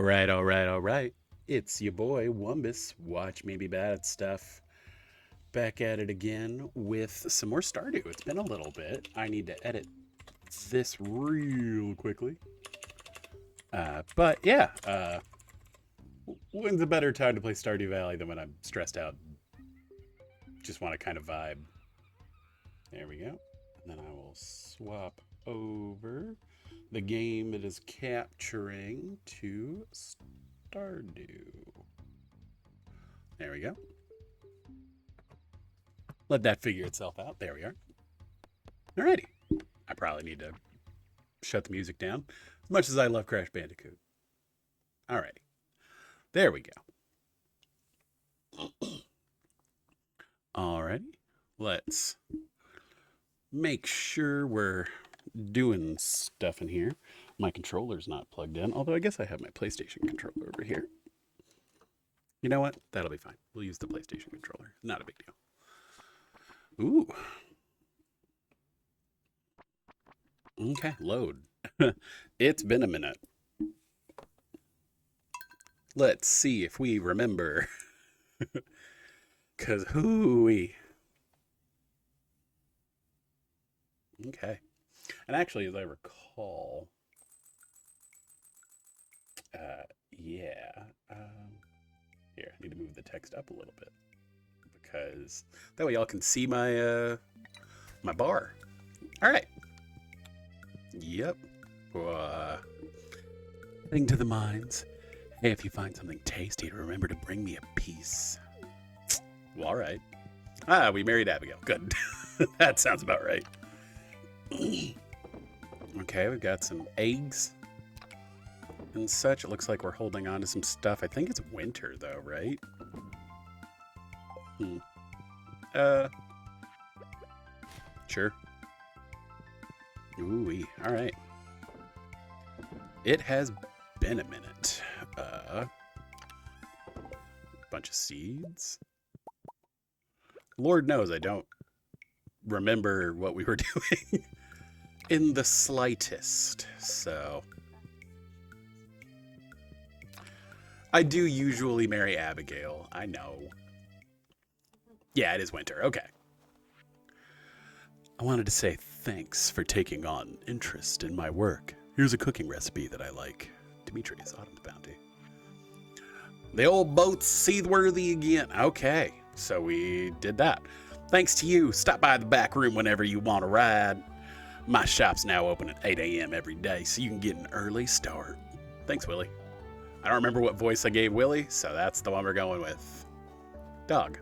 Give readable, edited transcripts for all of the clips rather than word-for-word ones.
All right. It's your boy, Wumbus. Watch Me Be Bad at Stuff. Back at it again with some more Stardew. It's been a little bit. I need to edit this real quickly. But yeah, when's a better time to play Stardew Valley than when I'm stressed out? Just want to kind of vibe. There we go. And then I will swap over the game it is capturing to Stardew. There we go. Let that figure itself out. There we are. Alrighty. I probably need to shut the music down as much as I love Crash Bandicoot. Alrighty. There we go. Alrighty. Let's make sure we're doing stuff in here. My controller's not plugged in, although I guess I have my PlayStation controller over here. You know what? That'll be fine. We'll use the PlayStation controller. Not a big deal. Ooh. Okay, load. It's been a minute. Let's see if we remember. Cause hooey. Okay. And actually, as I recall, yeah. Here, I need to move the text up a little bit because that way y'all can see my my bar. All right. Yep. Thing to the minds. Hey, if you find something tasty, remember to bring me a piece. Well, all right. Ah, we married Abigail. Good. That sounds about right. Okay, we've got some eggs and such. It looks like we're holding on to some stuff. I think it's winter, though, right? Sure. Ooh-wee. All right. It has been a minute. Bunch of seeds. Lord knows I don't remember what we were doing in the slightest. So I do usually marry Abigail. I know. Yeah, it is winter. Okay. I wanted to say thanks for taking on interest in my work. Here's a cooking recipe that I like. Demetrius, Autumn's Bounty. The old boat's seaworthy again. Okay, so we did that. Thanks to you. Stop by the back room whenever you want to ride. My shop's now open at 8 a.m. every day, so you can get an early start. Thanks, Willie. I don't remember what voice I gave Willie, so that's the one we're going with. Dog.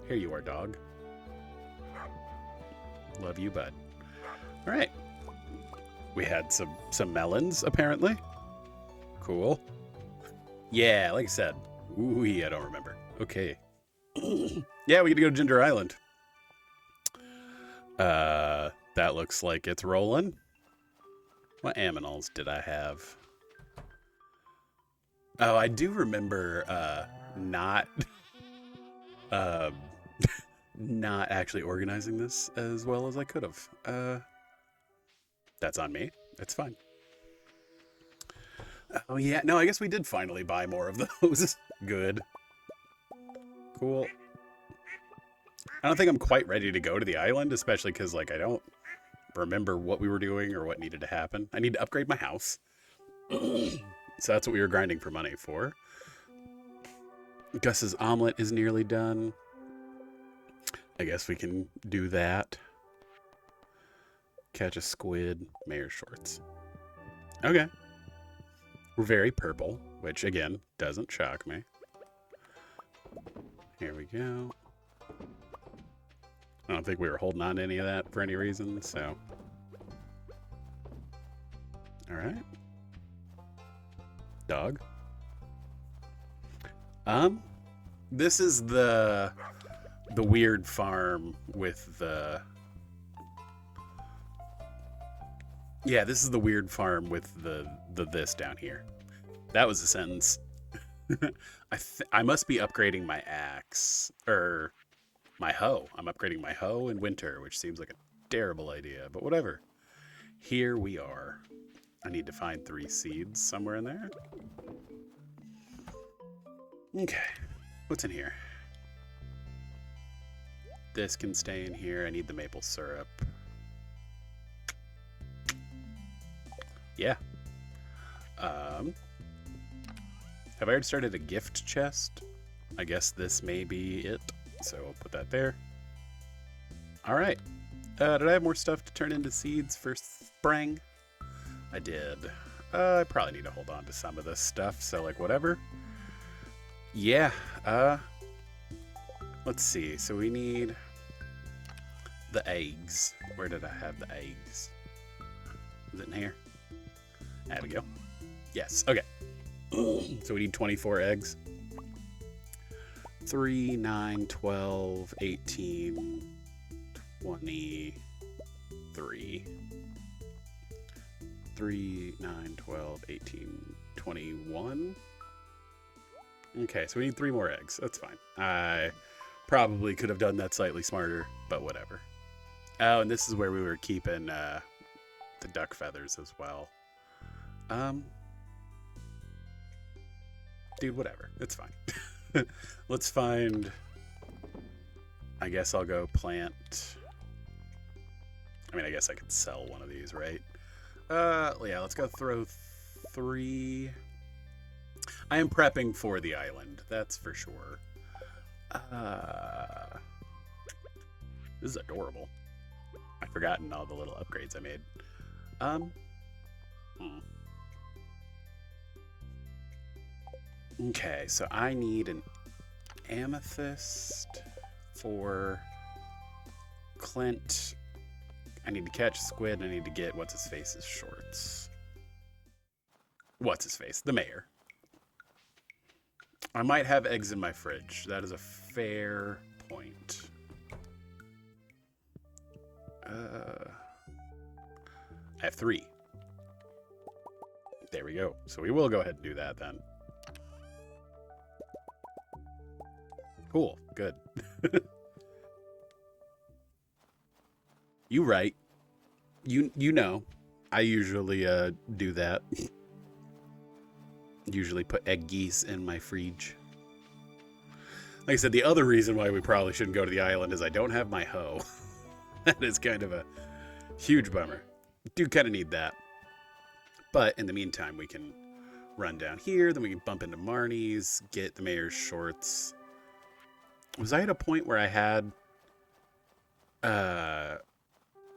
Here you are, dog. Love you, bud. All right. We had some melons, apparently. Cool. Yeah, like I said. Ooh, I don't remember. Okay. Yeah, we get to go to Ginger Island. That looks like it's rolling. What aminals did I have? Oh, I do remember not not actually organizing this as well as I could have. That's on me. It's fine. Oh yeah, no, I guess we did finally buy more of those. Good. Cool. I don't think I'm quite ready to go to the island, especially because like I don't remember what we were doing or what needed to happen. I need to upgrade my house. So that's what we were grinding for money for. Gus's omelet is nearly done. I guess we can do that. Catch a squid, mayor shorts. Okay. We're very purple, which again, doesn't shock me. Here we go. I don't think we were holding on to any of that for any reason, so. All right. Dog. This is the weird farm with the. Yeah, this is the weird farm with the this down here. That was a sentence. I must be upgrading my axe or my hoe. I'm upgrading my hoe in winter, which seems like a terrible idea, but whatever. Here we are. I need to find 3 seeds somewhere in there. Okay. What's in here? This can stay in here. I need the maple syrup. Yeah. Have I already started a gift chest? I guess this may be it. So I'll put that there. All right. Did I have more stuff to turn into seeds for spring? I did. I probably need to hold on to some of this stuff. So like whatever. Yeah. Let's see. So we need the eggs. Where did I have the eggs? Is it in here? There we go. Yes. Okay. So we need 24 eggs. 3, 9, 12, 18, 23. 3, 9, 12, 18, 21. Okay, so we need 3 more eggs. That's fine. I probably could have done that slightly smarter, but whatever. Oh, and this is where we were keeping the duck feathers as well. Dude, whatever. It's fine. Let's find... I guess I'll go plant... I mean, I guess I could sell one of these, right? Yeah, let's go throw 3... I am prepping for the island, that's for sure. This is adorable. I've forgotten all the little upgrades I made. Okay, so I need an amethyst for Clint. I need to catch squid. I need to get what's-his-face's shorts. What's-his-face? The mayor. I might have eggs in my fridge. That is a fair point. I have 3. There we go. So we will go ahead and do that then. Cool. Good. You right. You know. I usually do that. Usually put egg geese in my fridge. Like I said, the other reason why we probably shouldn't go to the island is I don't have my hoe. That is kind of a huge bummer. Do kind of need that. But in the meantime, we can run down here. Then we can bump into Marnie's, get the mayor's shorts. Was I at a point where I had...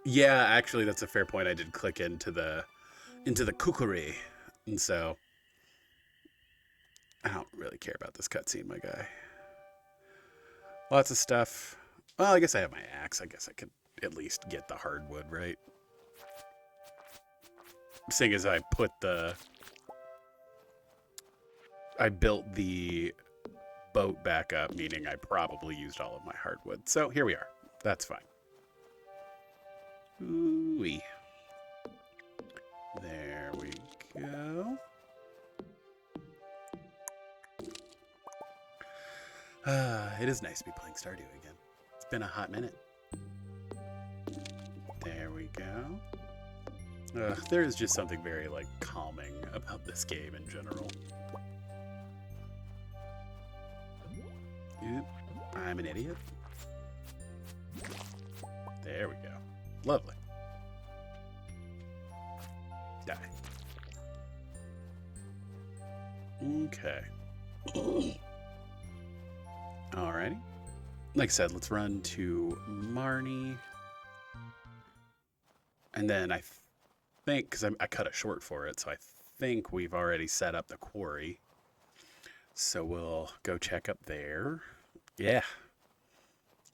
Yeah, actually, that's a fair point. I did click into the cookery. And so... I don't really care about this cutscene, my guy. Lots of stuff. Well, I guess I have my axe. I guess I could at least get the hardwood, right? Seeing as I put I built the boat back up, meaning I probably used all of my hardwood. So here we are. That's fine. Ooh-wee. There we go. It is nice to be playing Stardew again. It's been a hot minute. There we go. There is just something very, like, calming about this game in general. Oop, I'm an idiot. There we go. Lovely. Die. Okay. Alrighty. Like I said, let's run to Marnie. And then I think, because I cut it short for it, so I think we've already set up the quarry. So we'll go check up there. Yeah.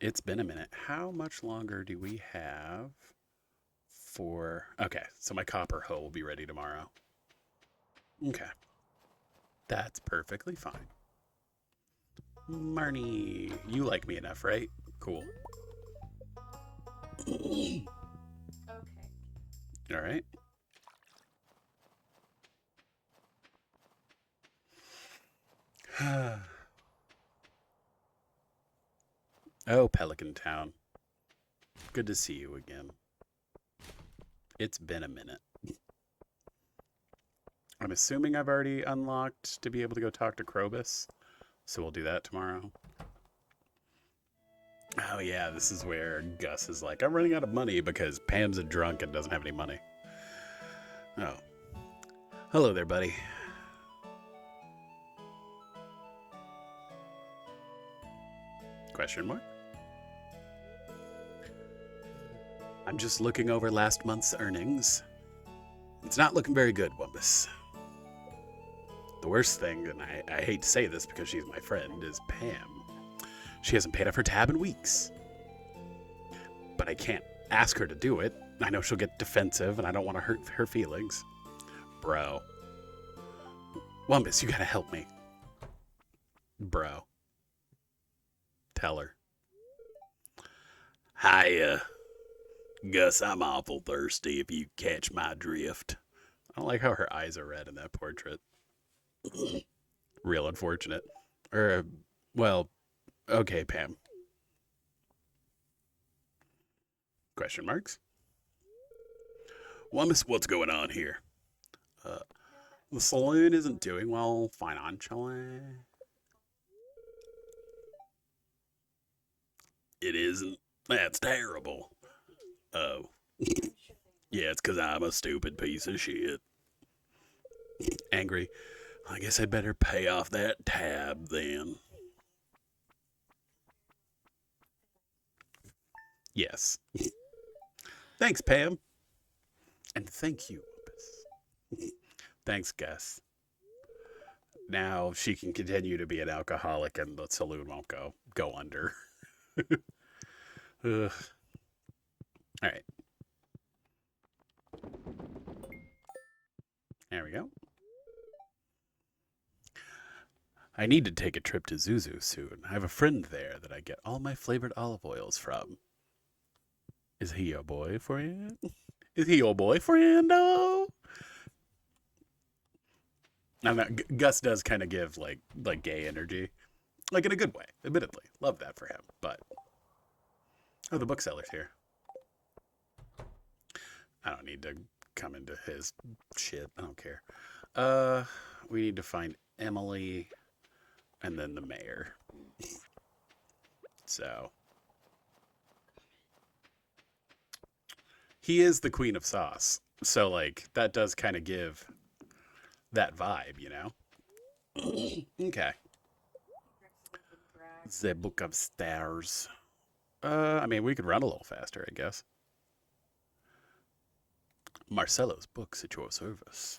It's been a minute. How much longer do we have for... Okay, so my copper hoe will be ready tomorrow. Okay. That's perfectly fine. Marnie, you like me enough, right? Cool. Okay. All right. Oh, Pelican Town. Good to see you again. It's been a minute. I'm assuming I've already unlocked to be able to go talk to Krobus. So we'll do that tomorrow. Oh yeah, this is where Gus is like, I'm running out of money because Pam's a drunk and doesn't have any money. Oh. Hello there, buddy. Question mark? I'm just looking over last month's earnings. It's not looking very good, Wumbus. The worst thing, and I hate to say this because she's my friend, is Pam. She hasn't paid off her tab in weeks. But I can't ask her to do it. I know she'll get defensive, and I don't want to hurt her feelings. Bro. Wumbus, you gotta help me. Bro. Tell her. Hi, Gus, I'm awful thirsty if you catch my drift. I don't like how her eyes are red in that portrait. Real unfortunate. Well, okay, Pam. Question marks? Wumbus, what's going on here? The saloon isn't doing well financially. It isn't? That's terrible. Oh. Yeah, it's because I'm a stupid piece of shit. Angry. I guess I'd better pay off that tab then. Yes. Thanks, Pam. And thank you, Opus. Thanks, Gus. Now she can continue to be an alcoholic and the saloon won't go under. Ugh. All right. There we go. I need to take a trip to Zuzu soon. I have a friend there that I get all my flavored olive oils from. Is he your boyfriend? Is he your boyfriend, though? I'm not. Gus does kind of give like gay energy, like in a good way. Admittedly, love that for him. But oh, the bookseller's here. I don't need to come into his shit. I don't care. We need to find Emily, and then the mayor. So he is the queen of sauce. So like that does kind of give that vibe, you know? Okay. The Book of Stars. I mean, we could run a little faster, I guess. Marcelo's books at your service.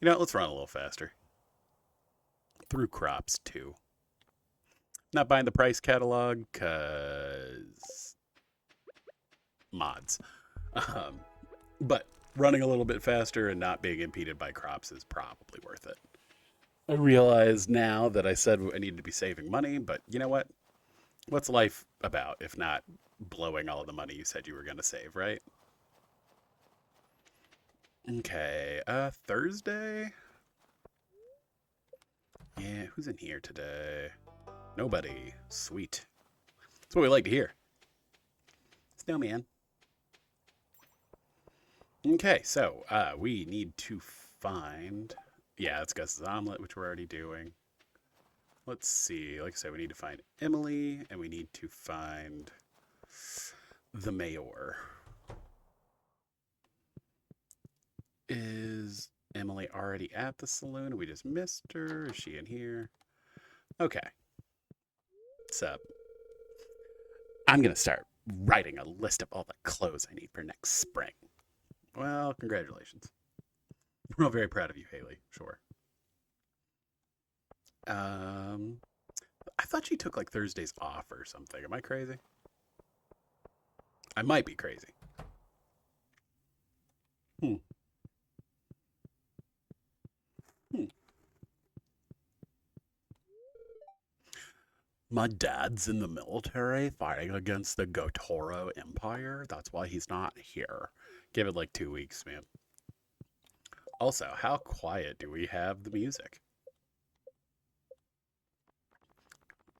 You know, let's run a little faster. Through crops, too. Not buying the price catalog, because mods. But running a little bit faster and not being impeded by crops is probably worth it. I realize now that I said I needed to be saving money, but you know what? What's life about if not blowing all of the money you said you were going to save, right? Okay, Thursday? Yeah, who's in here today? Nobody. Sweet. That's what we like to hear. Snowman. Okay, so we need to find... Yeah, it's Gus's omelet, which we're already doing. Let's see. Like I said, we need to find Emily, and we need to find the mayor. Is Emily already at the saloon? We just missed her. Is she in here? Okay. What's up? I'm going to start writing a list of all the clothes I need for next spring. Well, congratulations. We're all very proud of you, Haley. Sure. I thought she took like Thursdays off or something. Am I crazy? I might be crazy. Hmm. My dad's in the military fighting against the Gotoro Empire. That's why he's not here. Give it like 2 weeks, man. Also, how quiet do we have the music?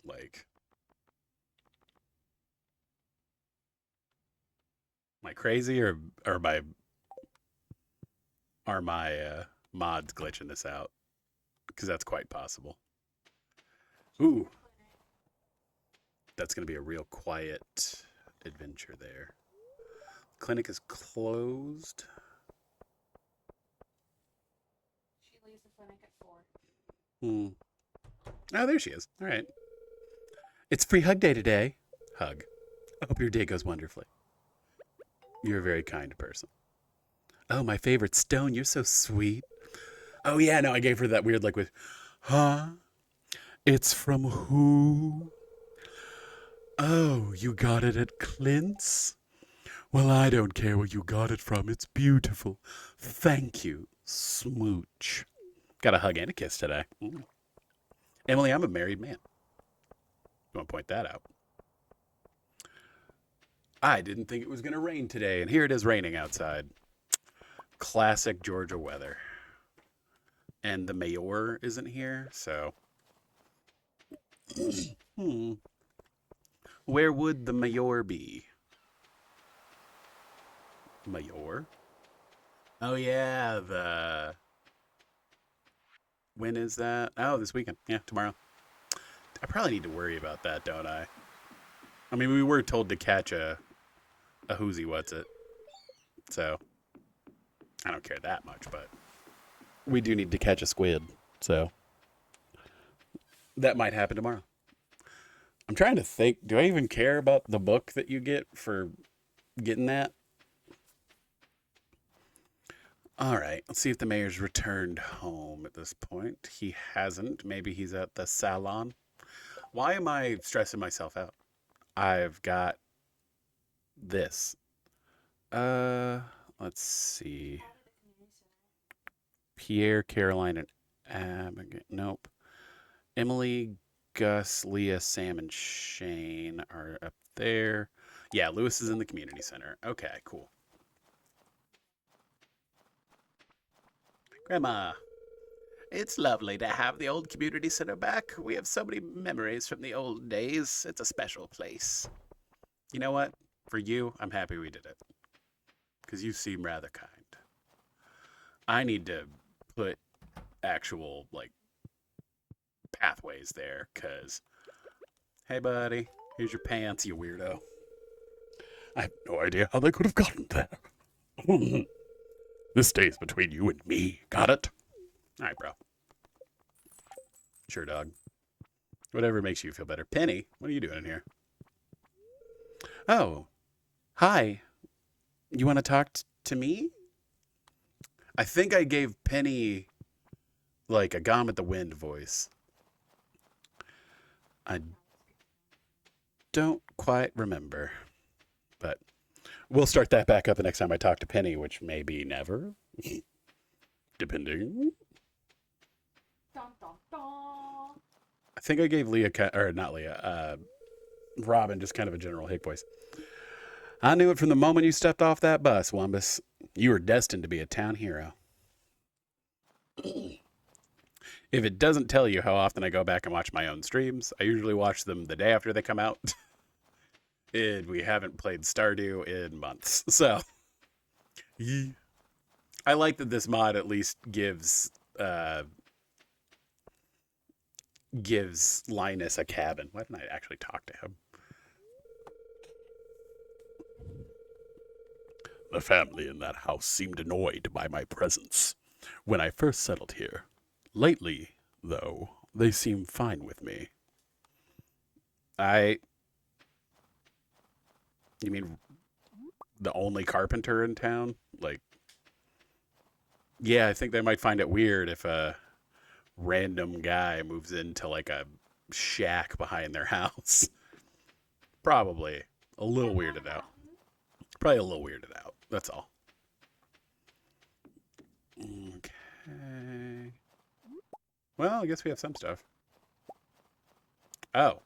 Like, am I crazy or are my mods glitching this out, because that's quite possible. Ooh. That's going to be a real quiet adventure there. Clinic is closed. She leaves the clinic at 4. Oh, there she is. All right. It's free hug day today. Hug. I hope your day goes wonderfully. You're a very kind person. Oh, my favorite stone. You're so sweet. Oh, yeah. No, I gave her that weird, like, with, huh? It's from who? Oh, you got it at Clint's? Well, I don't care where you got it from. It's beautiful. Thank you, smooch. Got a hug and a kiss today. Emily, I'm a married man. You want to point that out? I didn't think it was going to rain today, and here it is raining outside. Classic Georgia weather. And the mayor isn't here, so... Where would the mayor be? Mayor? Oh, yeah, the... When is that? Oh, this weekend. Yeah, tomorrow. I probably need to worry about that, don't I? I mean, we were told to catch a whoozy what's it. So, I don't care that much, but we do need to catch a squid. So, that might happen tomorrow. I'm trying to think, do I even care about the book that you get for getting that? All right, let's see if the mayor's returned home at this point. He hasn't. Maybe he's at the salon. Why am I stressing myself out? I've got this. Let's see. Pierre, Caroline, and Abigail. Nope. Emily, Gus, Leah, Sam, and Shane are up there. Yeah, Lewis is in the community center. Okay, cool. Grandma, it's lovely to have the old community center back. We have so many memories from the old days. It's a special place. You know what? For you, I'm happy we did it. Because you seem rather kind. I need to put actual, like, pathways there, because, hey, buddy, here's your pants, you weirdo. I have no idea how they could have gotten there. This stays between you and me. Got it? All right, bro. Sure, dog. Whatever makes you feel better. Penny, what are you doing in here? Oh, hi. You want to talk to me? I think I gave Penny, like, a Gone with the Wind voice. I don't quite remember. But we'll start that back up the next time I talk to Penny, which may be never. Depending. Dun, dun, dun. I think I gave Leah, or not Leah, Robin just kind of a general hick voice. I knew it from the moment you stepped off that bus, Wumbus. You were destined to be a town hero. If it doesn't tell you how often I go back and watch my own streams, I usually watch them the day after they come out. And we haven't played Stardew in months. So, I like that this mod at least gives Linus a cabin. Why didn't I actually talk to him? The family in that house seemed annoyed by my presence when I first settled here. Lately, though, they seem fine with me. You mean the only carpenter in town? Like, yeah, I think they might find it weird if a random guy moves into, like, a shack behind their house. Probably a little weirded out. Probably a little weirded out. That's all. Okay. Well, I guess we have some stuff. Oh.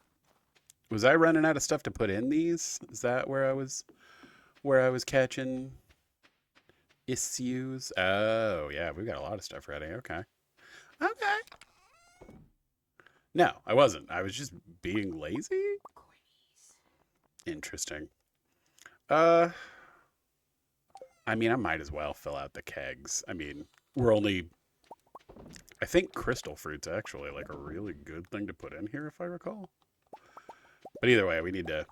Was I running out of stuff to put in these? Is that where I was catching issues? Oh, yeah, we've got a lot of stuff ready. Okay. Okay. No, I wasn't. I was just being lazy. Interesting. I mean, I might as well fill out the kegs. I mean, we're only I think crystal fruit's actually like a really good thing to put in here, if I recall. But either way, we need to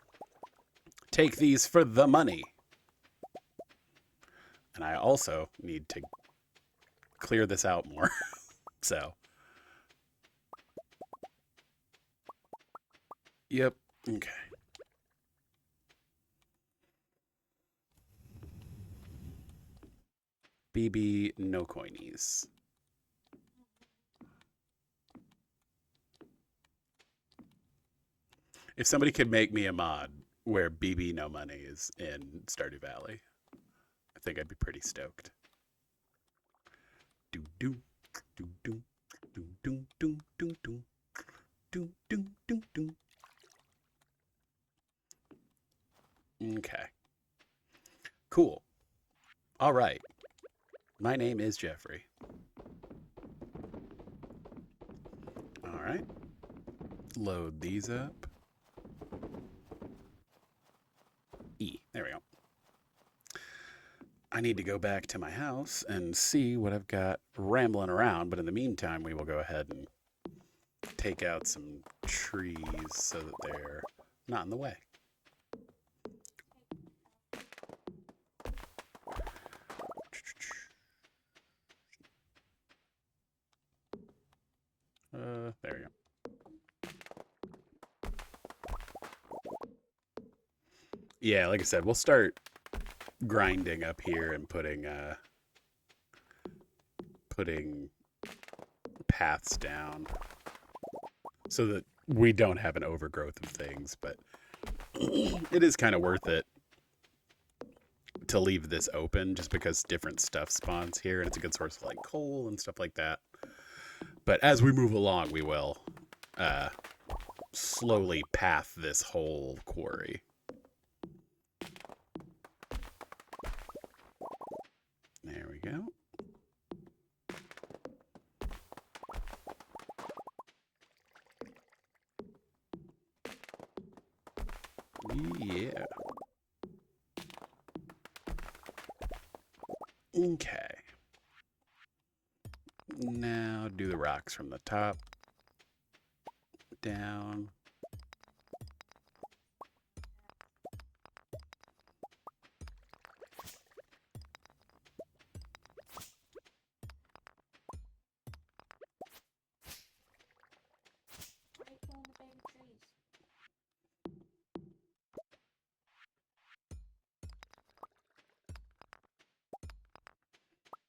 take these for the money. And I also need to clear this out more. So. Yep. Okay. BB, no coinies. If somebody could make me a mod where BB no money is in Stardew Valley, I think I'd be pretty stoked. Do do do do do do do do do do do do do. Okay. Cool. All right. My name is Jeffrey. All right. Load these up. E. There we go. I need to go back to my house and see what I've got rambling around, but in the meantime, we will go ahead and take out some trees so that they're not in the way. There we go. Yeah, like I said, we'll start grinding up here and putting paths down so that we don't have an overgrowth of things, but it is kind of worth it to leave this open just because different stuff spawns here and it's a good source of like coal and stuff like that. But as we move along, we will slowly path this whole quarry. There we go. Yeah. Okay. Now do the rocks from the top down.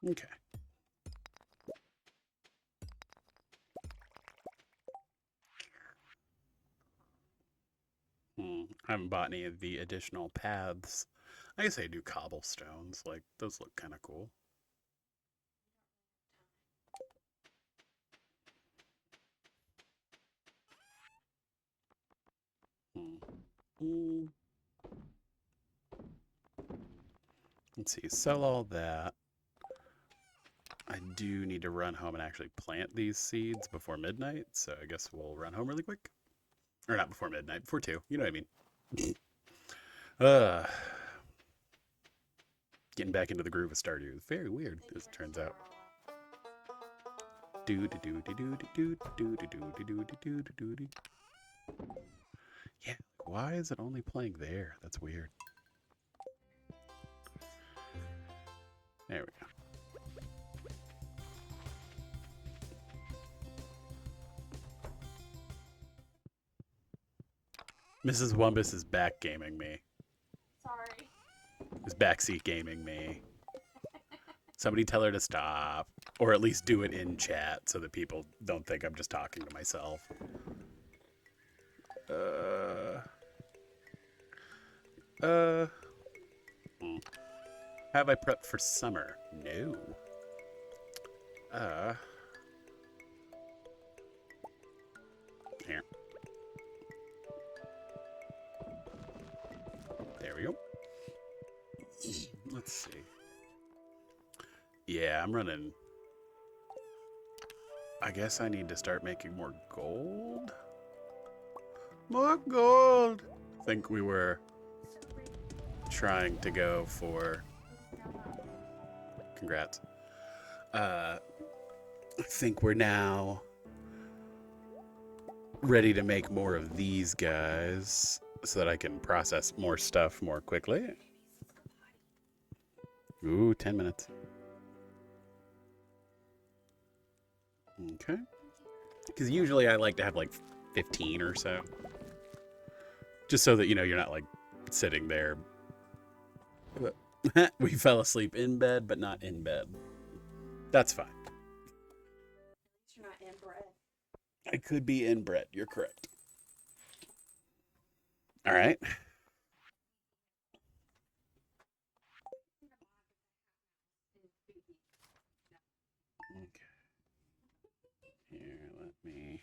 Okay. I haven't bought any of the additional paths. I guess I do cobblestones. Like, those look kind of cool. Let's see. Sell all that. I do need to run home and actually plant these seeds before midnight, so I guess we'll run home really quick. Or not before midnight, before 2. You know what I mean. Getting back into the groove of Stardew is very weird, as it turns out. Yeah, why is it only playing there? That's weird. There we go. Mrs. Wumbus is back gaming me. Sorry. Is backseat gaming me. Somebody tell her to stop. Or at least do it in chat so that people don't think I'm just talking to myself. Have I prepped for summer? No. Here. There we go. Let's see. Yeah, I'm running. I guess I need to start making more gold. More gold. I think we were trying to go for. Congrats. I think we're now ready to make more of these guys so that I can process more stuff more quickly. Ooh, 10 minutes. Okay. Because usually I like to have like 15 or so. Just so that, you know, you're not like sitting there. We fell asleep in bed, but not in bed. That's fine. You're not inbred. I could be inbred. You're correct. All right. Okay. Here, let me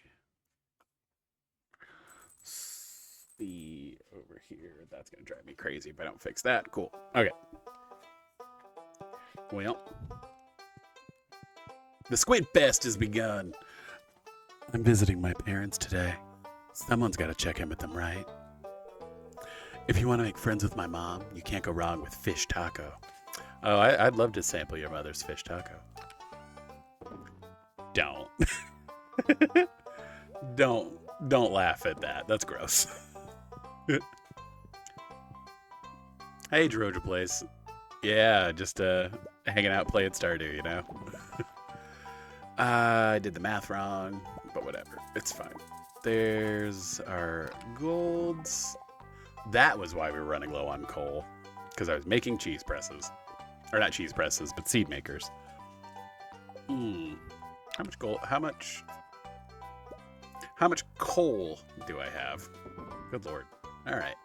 see over here. That's going to drive me crazy if I don't fix that. Cool. Okay. Well, the Squid Fest has begun. I'm visiting my parents today. Someone's got to check in with them, right? If you want to make friends with my mom, you can't go wrong with fish taco. Oh, I'd love to sample your mother's fish taco. Don't. Don't laugh at that. That's gross. Hey, Georgia Place. Yeah, just hanging out playing Stardew, you know? I did the math wrong, but whatever. It's fine. There's our golds. That was why we were running low on coal, because I was making cheese presses. Or not cheese presses, but seed makers. How much gold? How much coal do I have? Good lord. All right.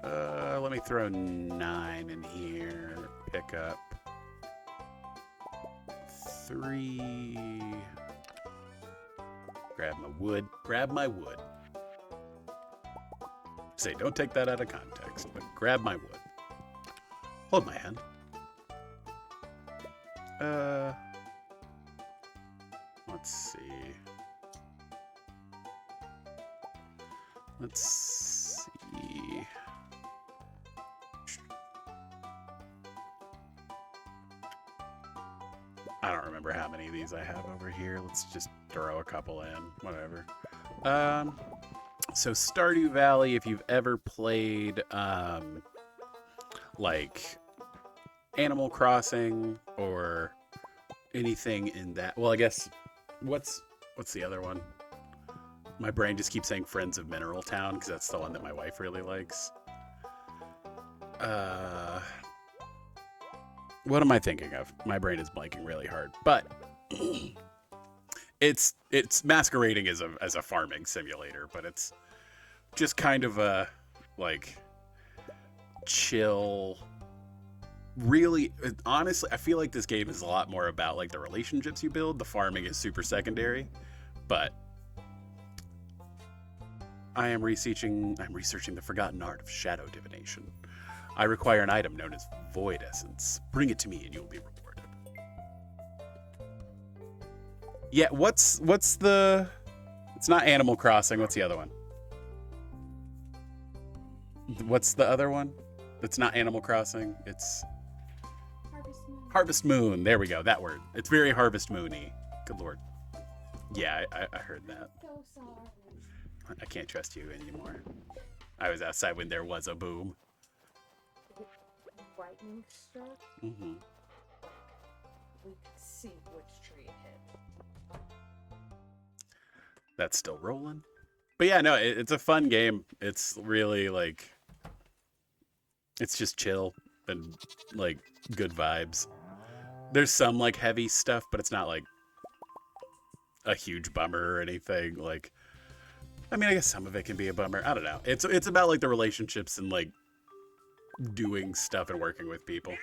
Let me throw 9 in here. Pick up 3. Grab my wood. Grab my wood. Say, don't take that out of context, but grab my wood. Hold my hand. Let's see. Let's see. I don't remember how many of these I have over here. Let's just throw a couple in. Whatever. So Stardew Valley, if you've ever played like Animal Crossing or anything in that, well, I guess what's the other one? My brain just keeps saying Friends of Mineral Town because that's the one that my wife really likes. What am I thinking of? My brain is blanking really hard, but it's masquerading as a farming simulator, but it's just kind of a like chill. Really, honestly, I feel like this game is a lot more about like the relationships you build. The farming is super secondary, but I'm researching the forgotten art of shadow divination. I require an item known as Void Essence. Bring it to me and you'll be rewarded. Yeah, what's the... It's not Animal Crossing. What's the other one? What's the other one? It's not Animal Crossing. It's... Harvest Moon. Harvest Moon. There we go. That word. It's very Harvest Moon-y. Good lord. Yeah, I heard that. So sorry. I can't trust you anymore. I was outside when there was a boom. Lightning struck. Mm-hmm. We could see which tree it hit. That's still rolling. But yeah, no, it's a fun game. It's really like... It's just chill and like good vibes. There's some like heavy stuff, but it's not like a huge bummer or anything. Like, I mean, I guess some of it can be a bummer. I don't know. It's about like the relationships and like doing stuff and working with people.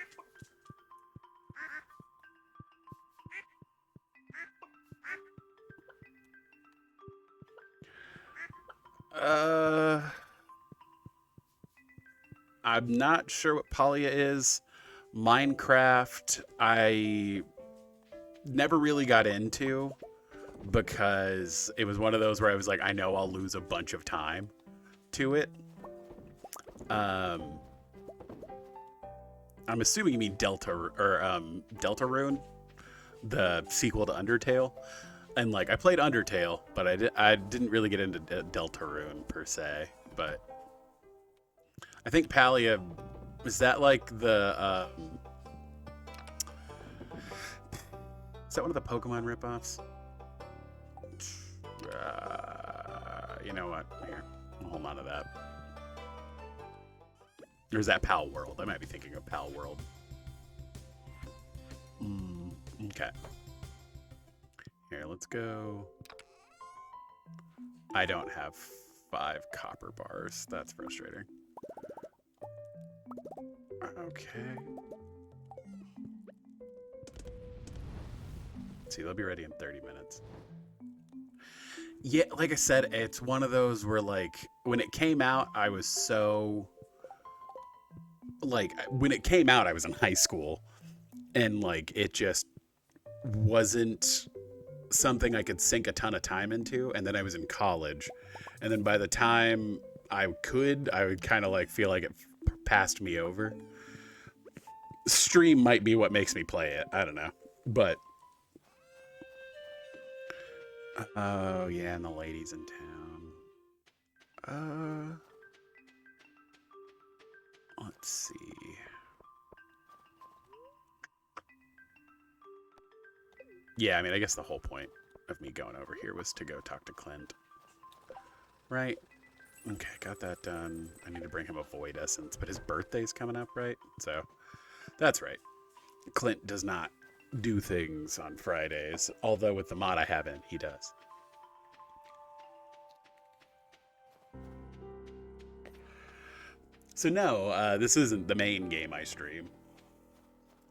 I'm not sure what Polya is. Minecraft, I never really got into because it was one of those where I was like, I know I'll lose a bunch of time to it. I'm assuming you mean Deltarune. the sequel to Undertale. And like I played Undertale, but I didn't really get into Deltarune per se. But I think Palia, is that like the is that one of the Pokemon ripoffs? You know what? Here, I'll hold on to that. Or is that Pal World? I might be thinking of Pal World. Okay. Here, let's go. I don't have 5 copper bars. That's frustrating. Okay. Let's see, they'll be ready in 30 minutes. Yeah, like I said, it's one of those where, like, when it came out, I was so... Like, when it came out, I was in high school. And, like, it just wasn't something I could sink a ton of time into. And then I was in college. And then by the time I would kind of, like, feel like it passed me over. Stream might be what makes me play it. I don't know. But... Oh, yeah, and the ladies in town. Let's see. Yeah, I mean, I guess the whole point of me going over here was to go talk to Clint. Right? Okay, got that done. I need to bring him a Void Essence, but his birthday's coming up, right? So, that's right. Clint does not do things on Fridays, although with the mod I have in, he does. So no, this isn't the main game I stream.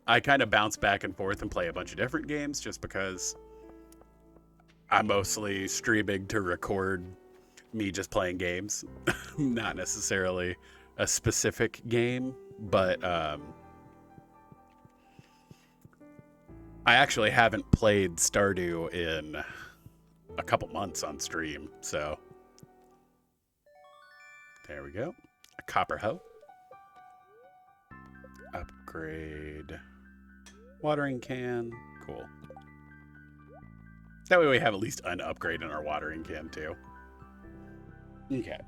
I kind of bounce back and forth and play a bunch of different games just because I'm mostly streaming to record me just playing games, not necessarily a specific game, but I actually haven't played Stardew in a couple months on stream, so there we go. A copper hoe. Upgrade. Watering can. Cool. That way we have at least an upgrade in our watering can too. Okay.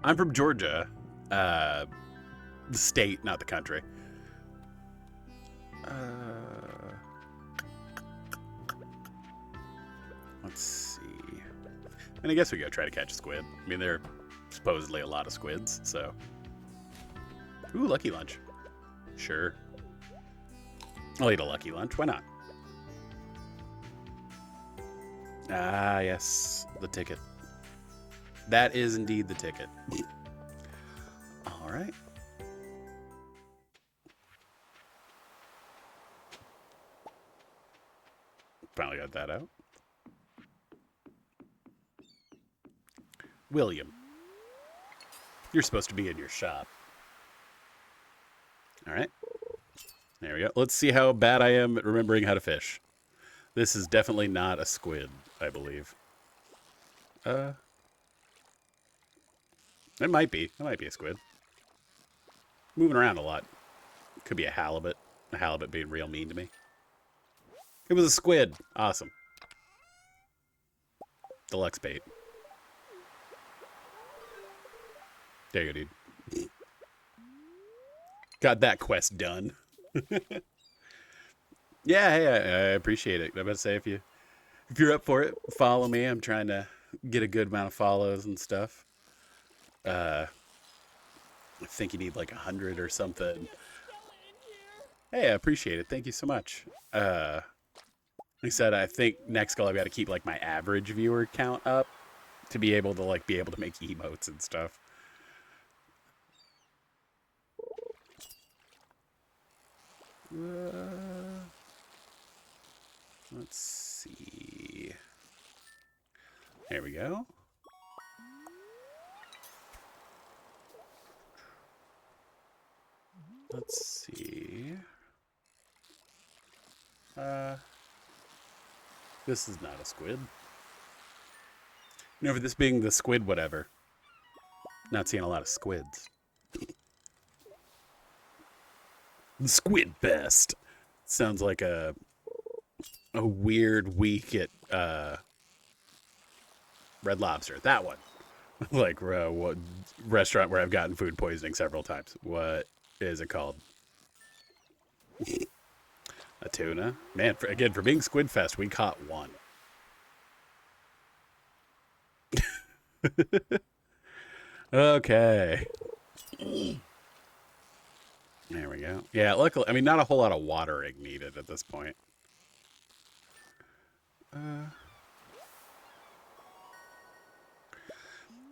I'm from Georgia. The state, not the country. Let's see. And I guess we go try to catch a squid. I mean, there are supposedly a lot of squids, so. Ooh, Lucky Lunch. Sure. I'll eat a Lucky Lunch. Why not? Ah, yes. The ticket. That is indeed the ticket. All right. Finally got that out. William. You're supposed to be in your shop. All right. There we go. Let's see how bad I am at remembering how to fish. This is definitely not a squid, I believe. It might be. It might be a squid. Moving around a lot. Could be a halibut. A halibut being real mean to me. It was a squid. Awesome. Deluxe bait. There you go, dude. Got that quest done. Yeah, hey, I appreciate it. I'm about to say, if you're up for it, follow me. I'm trying to get a good amount of follows and stuff. I think you need like 100 or something. Hey, I appreciate it. Thank you so much. Like I said, I think next goal I've got to keep like my average viewer count up to be able to make emotes and stuff. Let's see. There we go. Let's see. This is not a squid. For this being the squid whatever. Not seeing a lot of squids. The Squid Fest. Sounds like a weird week at Red Lobster. That one. Like what restaurant where I've gotten food poisoning several times. What is it called? A tuna. Man, for being Squid Fest, we caught one. Okay. There we go. Yeah, luckily, I mean, not a whole lot of watering needed at this point.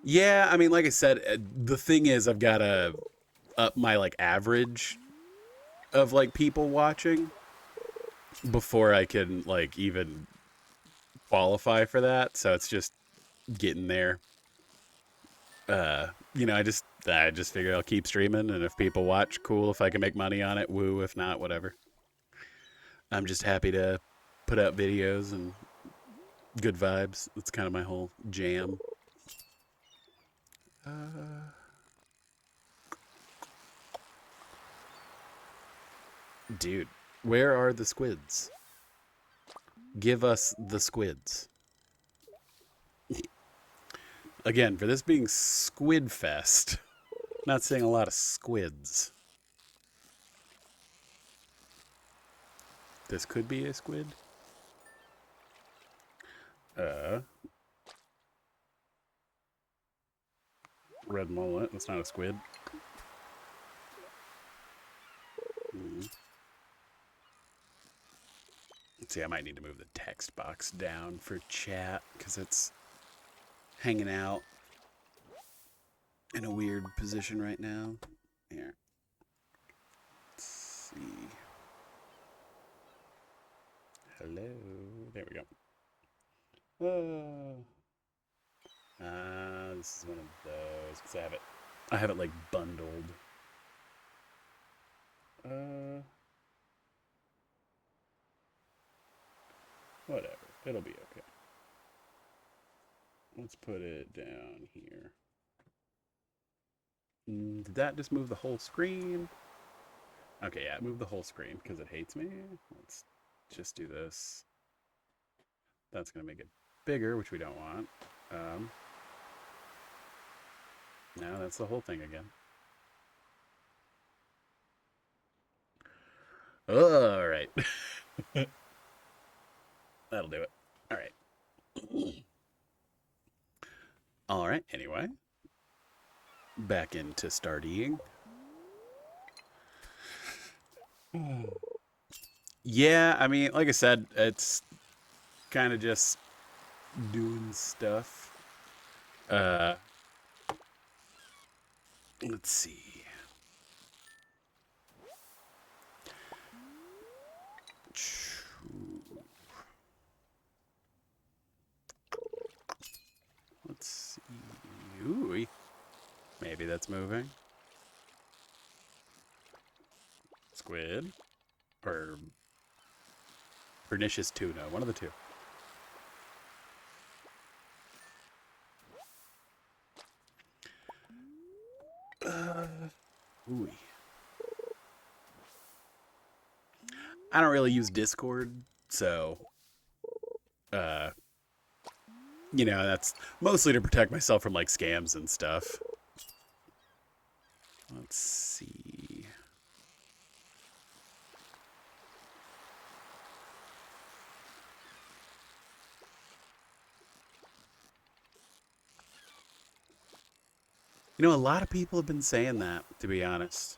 Yeah, I mean, like I said, the thing is, I've got to up my like average of like people watching before I can like even qualify for that. So it's just getting there. You know, I just figure I'll keep streaming, and if people watch, cool. If I can make money on it, woo. If not, whatever. I'm just happy to put out videos and good vibes. That's kind of my whole jam. Dude, where are the squids? Give us the squids. Again, for this being Squid Fest, not seeing a lot of squids. This could be a squid. Red mullet. That's not a squid. Let's see, I might need to move the text box down for chat because it's hanging out in a weird position right now. Here. Let's see. Hello. There we go. This is one of those because I have it like bundled. Whatever. It'll be okay. Let's put it down here. Did that just move the whole screen? Okay, yeah, move the whole screen because it hates me. Let's just do this. That's going to make it bigger, which we don't want. Now that's the whole thing again. All right. That'll do it. All right. All right, anyway. Back into Stardew. Yeah, I mean, like I said, it's kind of just doing stuff. Let's see. Let's see. Ooh, maybe that's moving. Squid. Or pernicious tuna. One of the two. Ooh. I don't really use Discord, so you know, that's mostly to protect myself from like scams and stuff. Let's see. You know, a lot of people have been saying that, to be honest.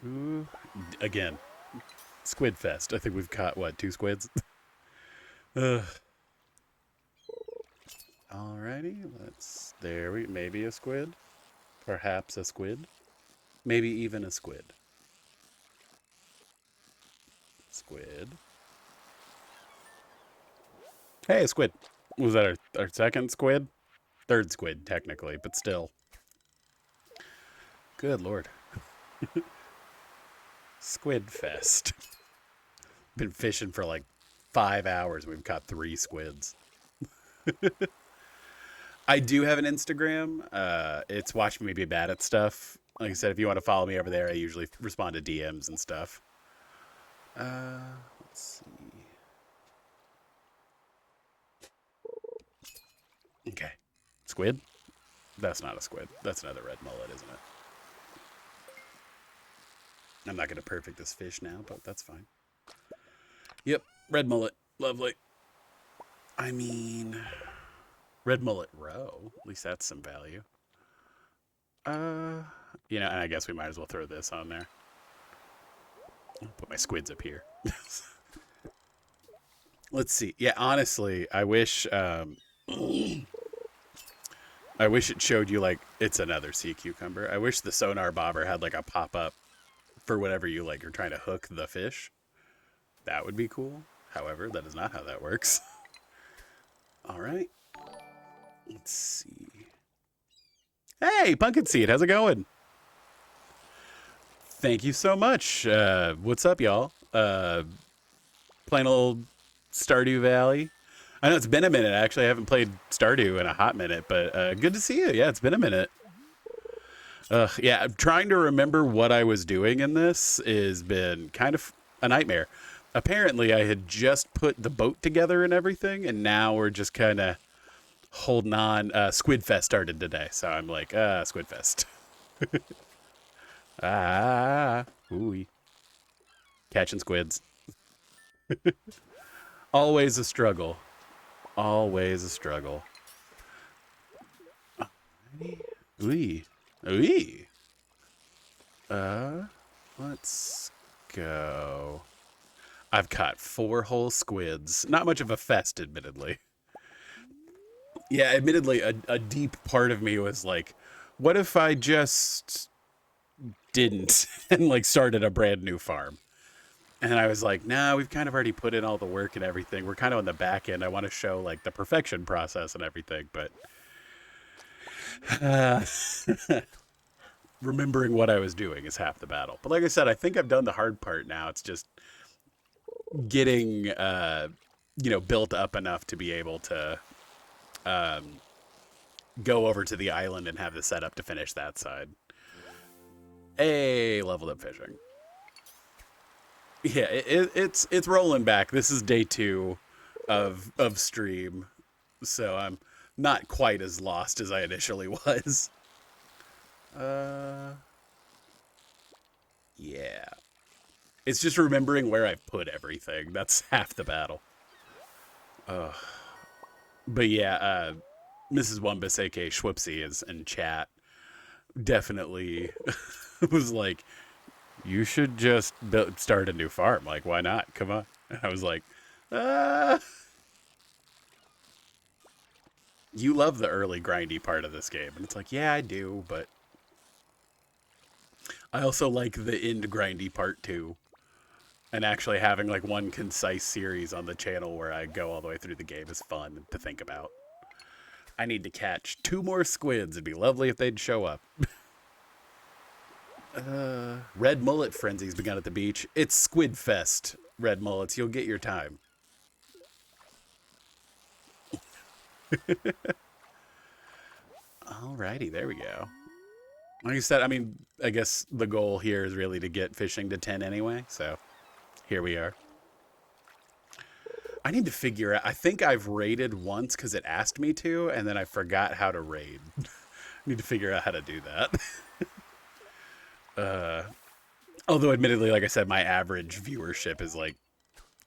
Ooh, again, Squid Fest. I think we've caught, what, 2 squids? Alrighty, maybe a squid. Perhaps a squid. Maybe even a squid. Squid. Hey, a squid. Was that our second squid? Third squid, technically, but still. Good lord. Squid Fest. Been fishing for like 5 hours. We've caught 3 squids. I do have an Instagram. It's Watch Me Be Bad at Stuff. Like I said, if you want to follow me over there, I usually respond to DMs and stuff. Let's see. Okay. Squid? That's not a squid. That's another red mullet, isn't it? I'm not going to perfect this fish now, but that's fine. Yep, red mullet. Lovely. I mean, red mullet roe. At least that's some value. You know, and I guess we might as well throw this on there. I'll put my squids up here. Let's see. Yeah, honestly, I wish it showed you like it's another sea cucumber. I wish the sonar bobber had like a pop-up for whatever you like. You're trying to hook the fish. That would be cool. However, that is not how that works. All right. Let's see. Hey, Pumpkin Seed, how's it going? Thank you so much. What's up, y'all? Playing a little Stardew Valley. I know it's been a minute. Actually, I haven't played Stardew in a hot minute, but good to see you. Yeah, it's been a minute. Yeah, trying to remember what I was doing in this has been kind of a nightmare. Apparently, I had just put the boat together and everything, and now we're just kind of holding on. Squid Fest started today, so I'm like, Squid Fest. Ooh, catching squids. Always a struggle. Always a struggle. Ooh. Ooh. Let's go. I've caught 4 whole squids. Not much of a fest, admittedly. Yeah, admittedly, a deep part of me was like, what if I just didn't and like started a brand new farm? And I was like, nah, we've kind of already put in all the work and everything. We're kind of on the back end. I want to show like the perfection process and everything, but remembering what I was doing is half the battle. But like I said, I think I've done the hard part now. It's just getting, built up enough to be able to go over to the island and have the setup to finish that side. Hey, leveled up fishing. Yeah, it's rolling back. This is day 2 of stream, so I'm not quite as lost as I initially was. Yeah. It's just remembering where I put everything. That's half the battle. But yeah, Mrs. Wumbus, aka Schwipsy, is in chat. Definitely was like, you should just start a new farm. Like, why not? Come on. And I was like, you love the early grindy part of this game. And it's like, yeah, I do, but I also like the end grindy part too. And actually having like one concise series on the channel where I go all the way through the game is fun to think about. I need to catch 2 more squids. It'd be lovely if they'd show up. Red mullet frenzy's begun at the beach. It's Squid Fest, red mullets. You'll get your time. Alrighty, there we go. Like I said, I mean, I guess the goal here is really to get fishing to 10 anyway, so here we are. I need to figure out, I think I've raided once because it asked me to, and then I forgot how to raid. I need to figure out how to do that. Although admittedly, like I said, my average viewership is like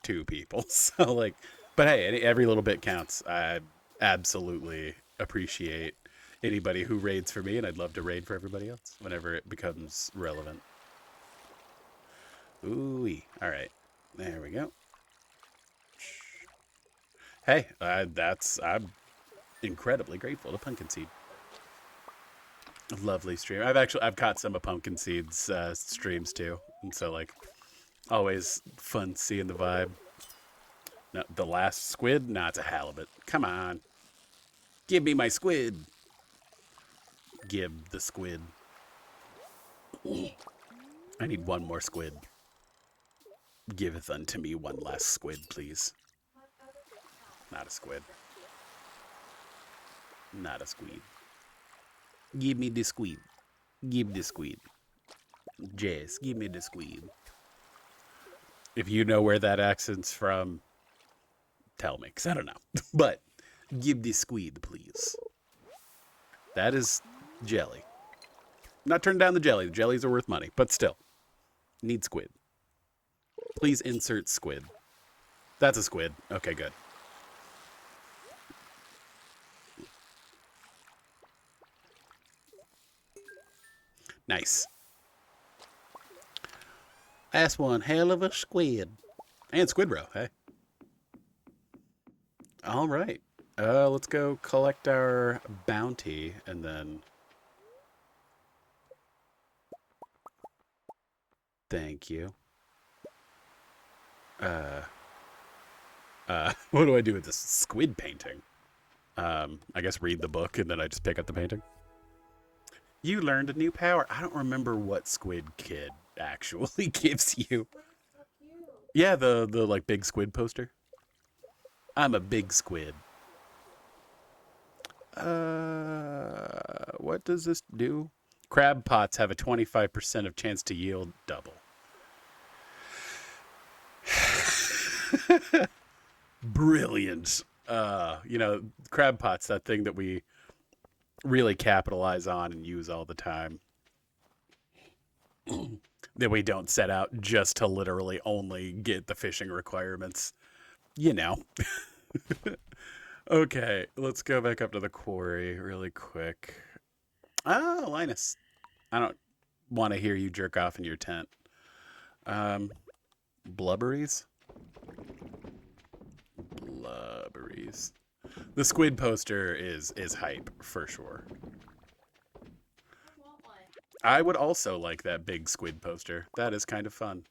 2 people. So like, but hey, every little bit counts. I absolutely appreciate anybody who raids for me, and I'd love to raid for everybody else whenever it becomes relevant. Ooh-wee. All right, there we go. Hey, I'm incredibly grateful to Pumpkin Seed. Lovely stream. I've caught some of Pumpkin Seed's streams too, and so like always fun seeing the vibe. No, the last squid? Nah, it's a halibut. Come on, give me my squid. Give the squid. I need 1 more squid. Giveth unto me one last squid, please. Not a squid. Not a squid. Give me the squid. Give the squid. Jess, give me the squid. If you know where that accent's from, tell me, because I don't know. But give the squid, please. That is jelly. Not turn down the jelly. The jellies are worth money, but still. Need squid. Please insert squid. That's a squid. Okay, good. Nice. That's one hell of a squid. And squid roe, hey. All right. Let's go collect our bounty and then... Thank you. What do I do with this squid painting? I guess read the book and then I just pick up the painting. You learned a new power. I don't remember what Squid Kid actually gives you. Yeah, the like big squid poster. I'm a big squid. What does this do? Crab pots have a 25% of chance to yield double. Brilliant. You know, crab pots, that thing that we really capitalize on and use all the time. That we don't set out just to literally only get the fishing requirements. You know. Okay, let's go back up to the quarry really quick. Ah, Linus. I don't want to hear you jerk off in your tent. Blubberies? Blubberies. The squid poster is hype, for sure. I would also like that big squid poster. That is kind of fun.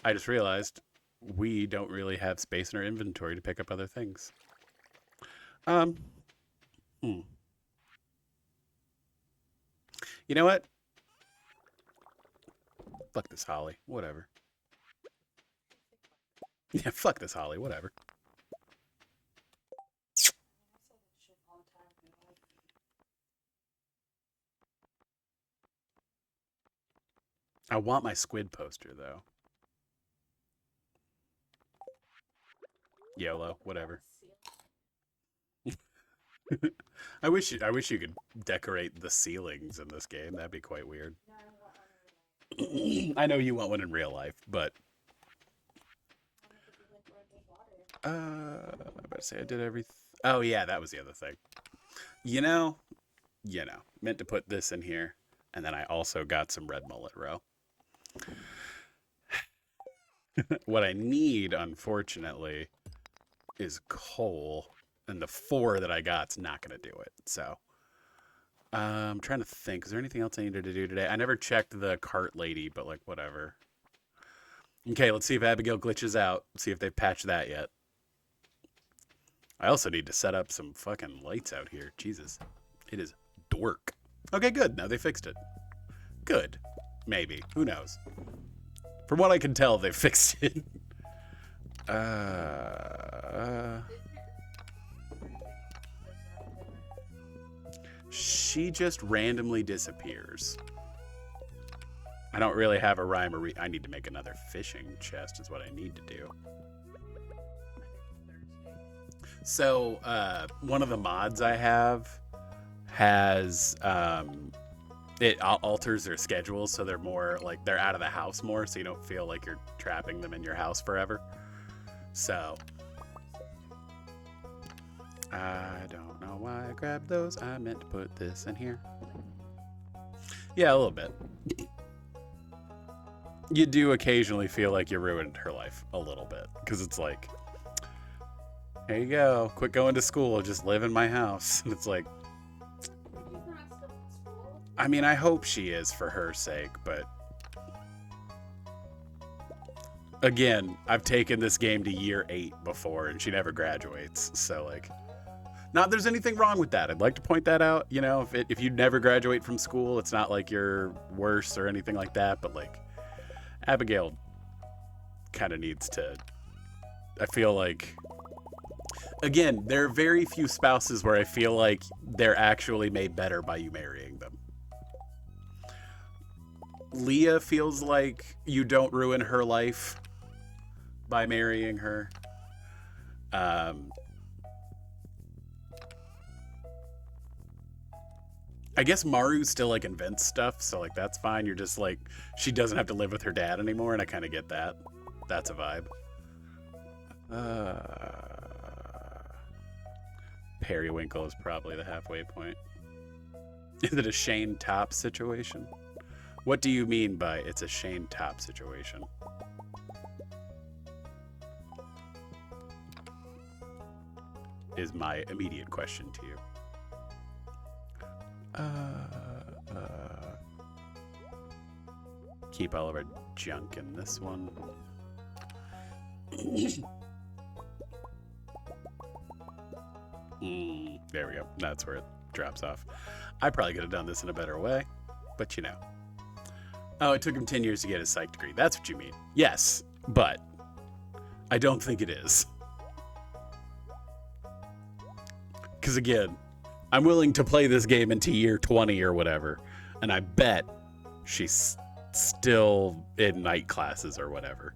I just realized we don't really have space in our inventory to pick up other things. You know what? Fuck this holly. Whatever. Yeah, fuck this holly. Whatever. I want my squid poster, though. YOLO. Whatever. I wish you could decorate the ceilings in this game. That'd be quite weird. I know you want one in real life, but I'm about to say I did everything. Oh yeah, that was the other thing. You know, meant to put this in here, and then I also got some red mullet roe. What I need, unfortunately, is coal. And the 4 that I got's not going to do it. So, I'm trying to think. Is there anything else I needed to do today? I never checked the cart lady, but like, whatever. Okay, let's see if Abigail glitches out. See if they've patched that yet. I also need to set up some fucking lights out here. Jesus. It is dork. Okay, good. Now they fixed it. Good. Maybe. Who knows? From what I can tell, they fixed it. She just randomly disappears. I don't really have a rhyme or reason. I need to make another fishing chest is what I need to do. So, one of the mods I have has, it alters their schedules so they're more, like, they're out of the house more, so you don't feel like you're trapping them in your house forever. So... I don't know why I grabbed those. I meant to put this in here. Yeah, a little bit. You do occasionally feel like you ruined her life a little bit. Because it's like, here you go. Quit going to school. Just live in my house. And it's like, I mean, I hope she is for her sake, but again, I've taken this game to year 8 before and she never graduates. So like, not there's anything wrong with that. I'd like to point that out. You know, if you never graduate from school, it's not like you're worse or anything like that. But like, Abigail kind of needs to... I feel like... Again, there are very few spouses where I feel like they're actually made better by you marrying them. Leah feels like you don't ruin her life by marrying her. I guess Maru still like invents stuff, so like that's fine. You're just like, she doesn't have to live with her dad anymore, and I kind of get that. That's a vibe. Periwinkle is probably the halfway point. Is it a Shane Top situation? What do you mean by it's a Shane Top situation? Is my immediate question to you. Keep all of our junk in this one. There we go. That's where it drops off. I probably could have done this in a better way, but you know. Oh, it took him 10 years to get his psych degree. That's what you mean. Yes, but I don't think it is. Because again, I'm willing to play this game into year 20 or whatever, and I bet she's still in night classes or whatever.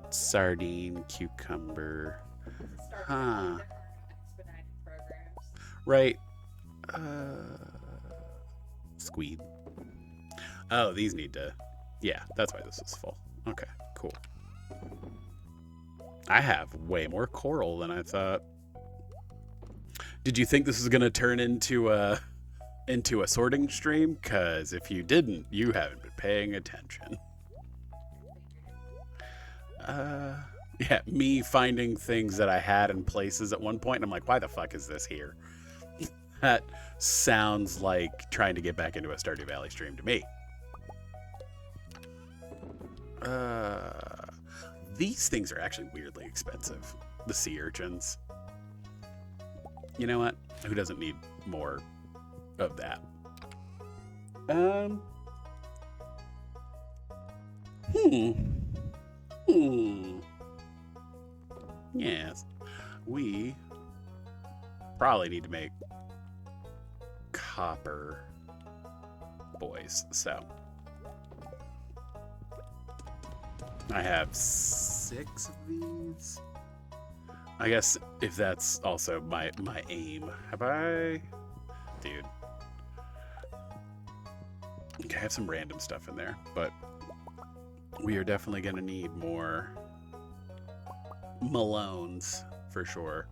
Sardine, cucumber. Huh. Right. Squeed. Oh, these need to... Yeah, that's why this is full. Okay, cool. I have way more coral than I thought. Did you think this was going to turn into a sorting stream? Because if you didn't, you haven't been paying attention. Yeah, me finding things that I had in places at one point, and I'm like, why the fuck is this here? That sounds like trying to get back into a Stardew Valley stream to me. These things are actually weirdly expensive. The sea urchins. You know what? Who doesn't need more of that? Yes. We probably need to make copper boys. So I have 6 of these. I guess if that's also my aim. Have I? Dude. Okay, I have some random stuff in there, but we are definitely going to need more Malones for sure.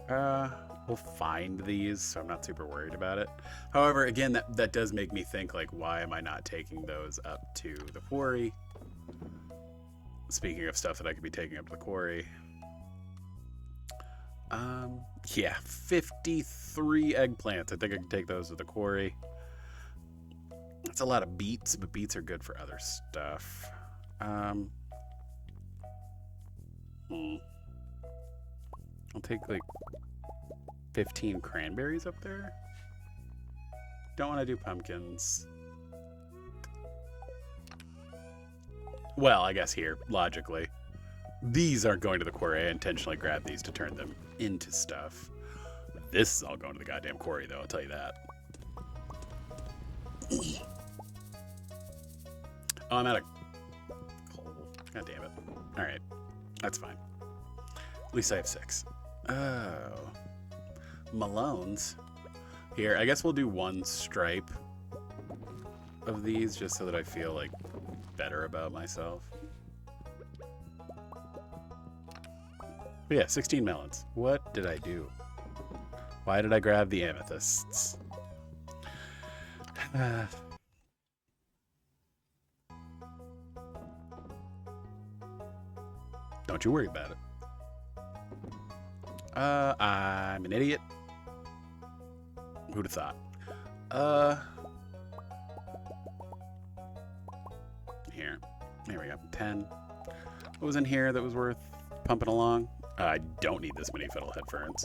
We'll find these, so I'm not super worried about it. However, again, that does make me think, like, why am I not taking those up to the quarry? Speaking of stuff that I could be taking up to the quarry. Yeah, 53 eggplants. I think I can take those to the quarry. That's a lot of beets, but beets are good for other stuff. I'll take like 15 cranberries up there. Don't want to do pumpkins. Well, I guess here, logically. These aren't going to the quarry. I intentionally grabbed these to turn them into stuff. This is all going to the goddamn quarry, though, I'll tell you that. Oh, I'm out of coal. God damn it. Alright. That's fine. At least I have 6. Oh. Malones. Here, I guess we'll do 1 stripe of these just so that I feel, like, better about myself. But yeah, 16 melons. What did I do? Why did I grab the amethysts? Don't you worry about it. I'm an idiot. Who'd have thought? Here. There we go. 10. What was in here that was worth pumping along? I don't need this many fiddlehead ferns.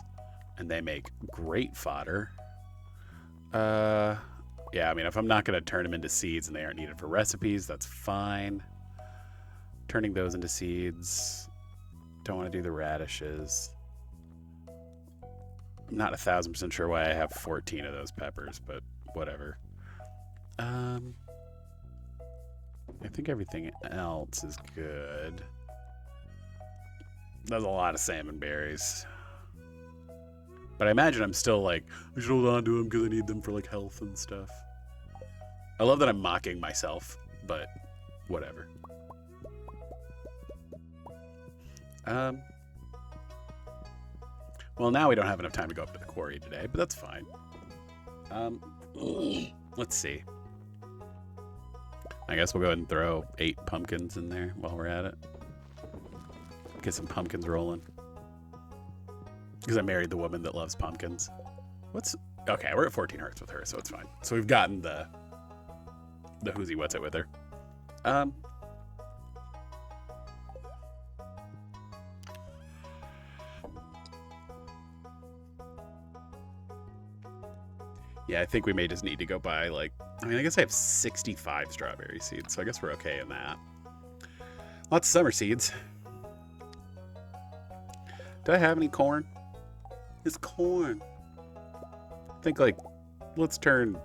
And they make great fodder. Yeah, I mean, if I'm not going to turn them into seeds and they aren't needed for recipes, that's fine. Turning those into seeds. Don't want to do the radishes. I'm not 1,000% sure why I have 14 of those peppers, but whatever. I think everything else is good. There's a lot of salmon berries. But I imagine I'm still like, I should hold on to them because I need them for like health and stuff. I love that I'm mocking myself, but whatever. Well, now we don't have enough time to go up to the quarry today, but that's fine. Let's see. I guess we'll go ahead and throw 8 pumpkins in there while we're at it. Get some pumpkins rolling. Because I married the woman that loves pumpkins. Okay, we're at 14 hearts with her, so it's fine. So we've gotten the whoozy what's it with her. Yeah, I think we may just need to go buy, like, I mean, I guess I have 65 strawberry seeds, so I guess we're okay in that. Lots of summer seeds. Do I have any corn? It's corn. I think, like, let's turn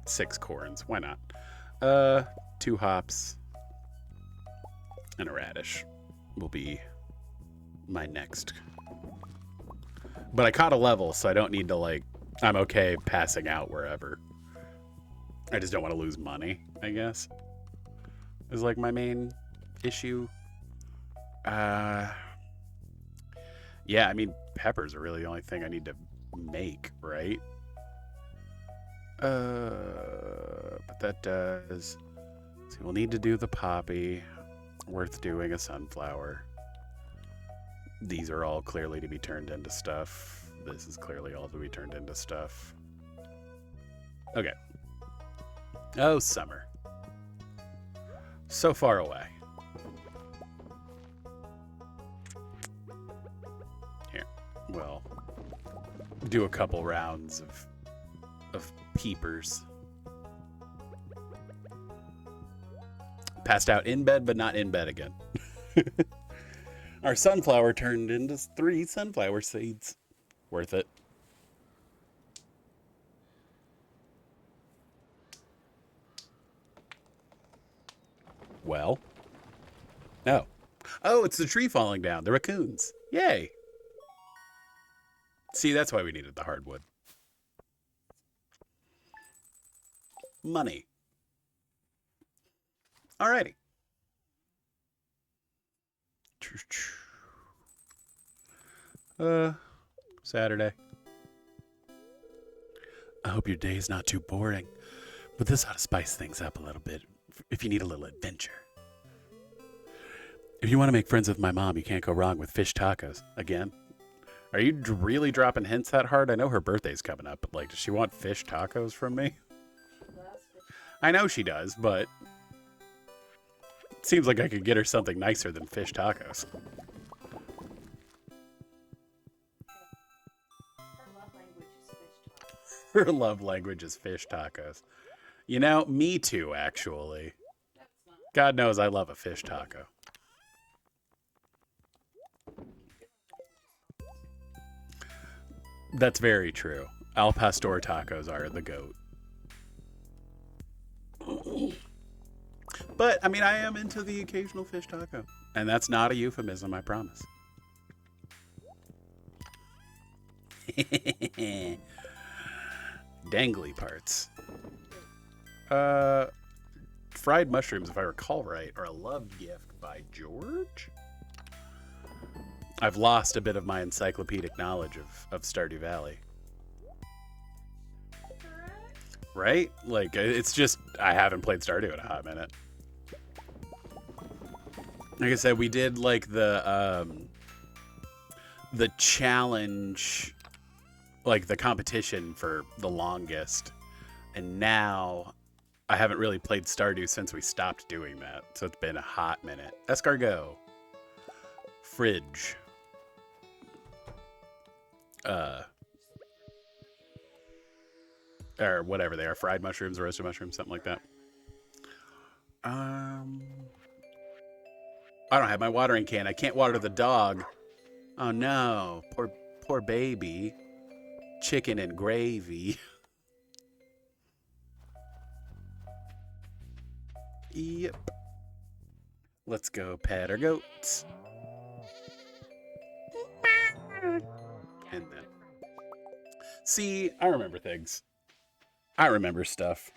6 corns. Why not? 2 hops and a radish will be my next. But I caught a level, so I don't need to, like, I'm okay passing out wherever. I just don't want to lose money, I guess. Is like my main issue. Yeah, I mean, peppers are really the only thing I need to make, right? But that does. So we'll need to do the poppy. Worth doing a sunflower. These are all clearly to be turned into stuff. This is clearly all to be turned into stuff. Okay. Oh, summer. So far away. Here. Well, do a couple rounds of peepers. Passed out in bed, but not in bed again. Our sunflower turned into 3 sunflower seeds. Worth it. Well. No. Oh, it's the tree falling down. The raccoons. Yay. See, that's why we needed the hardwood. Money. Alrighty. Saturday. I hope your day is not too boring, but this ought to spice things up a little bit if you need a little adventure. If you want to make friends with my mom, you can't go wrong with fish tacos. Again? Are you really dropping hints that hard? I know her birthday's coming up, but like, does she want fish tacos from me? I know she does, but it seems like I could get her something nicer than fish tacos. Her love language is fish tacos. You know, me too, actually. God knows I love a fish taco. That's very true. Al Pastor tacos are the GOAT. But, I mean, I am into the occasional fish taco. And that's not a euphemism, I promise. Dangly parts. Fried mushrooms, if I recall right, are a love gift by George? I've lost a bit of my encyclopedic knowledge of Stardew Valley. Right? Like, it's just, I haven't played Stardew in a hot minute. Like I said, we did, like, the challenge, like, the competition for the longest. And now, I haven't really played Stardew since we stopped doing that. So it's been a hot minute. Escargot. Fridge. or whatever they are, fried mushrooms, roasted mushrooms, something like that. I don't have my watering can. I can't water the dog. Oh no, poor baby. Chicken and gravy. Yep. Let's go pet our goats. And then, see, I remember things. I remember stuff.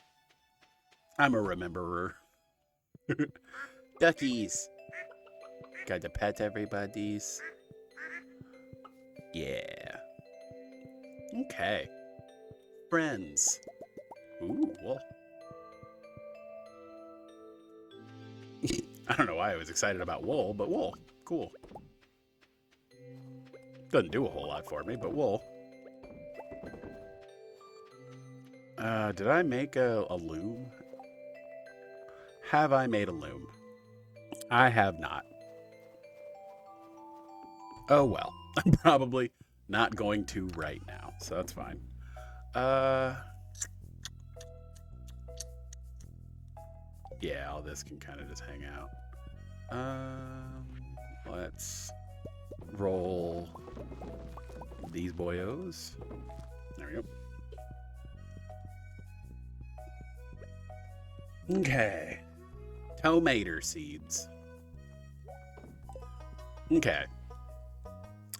I'm a rememberer. Duckies. Got to pet everybody's. Yeah. Okay. Friends. Ooh, wool. I don't know why I was excited about wool, but wool. Cool. Doesn't do a whole lot for me, but wool. Did I make a loom? Have I made a loom? I have not. Oh well. I'm probably not going to right now, so that's fine. Yeah, all this can kind of just hang out. Let's roll these boyos. There we go. Okay. Tomato seeds. Okay.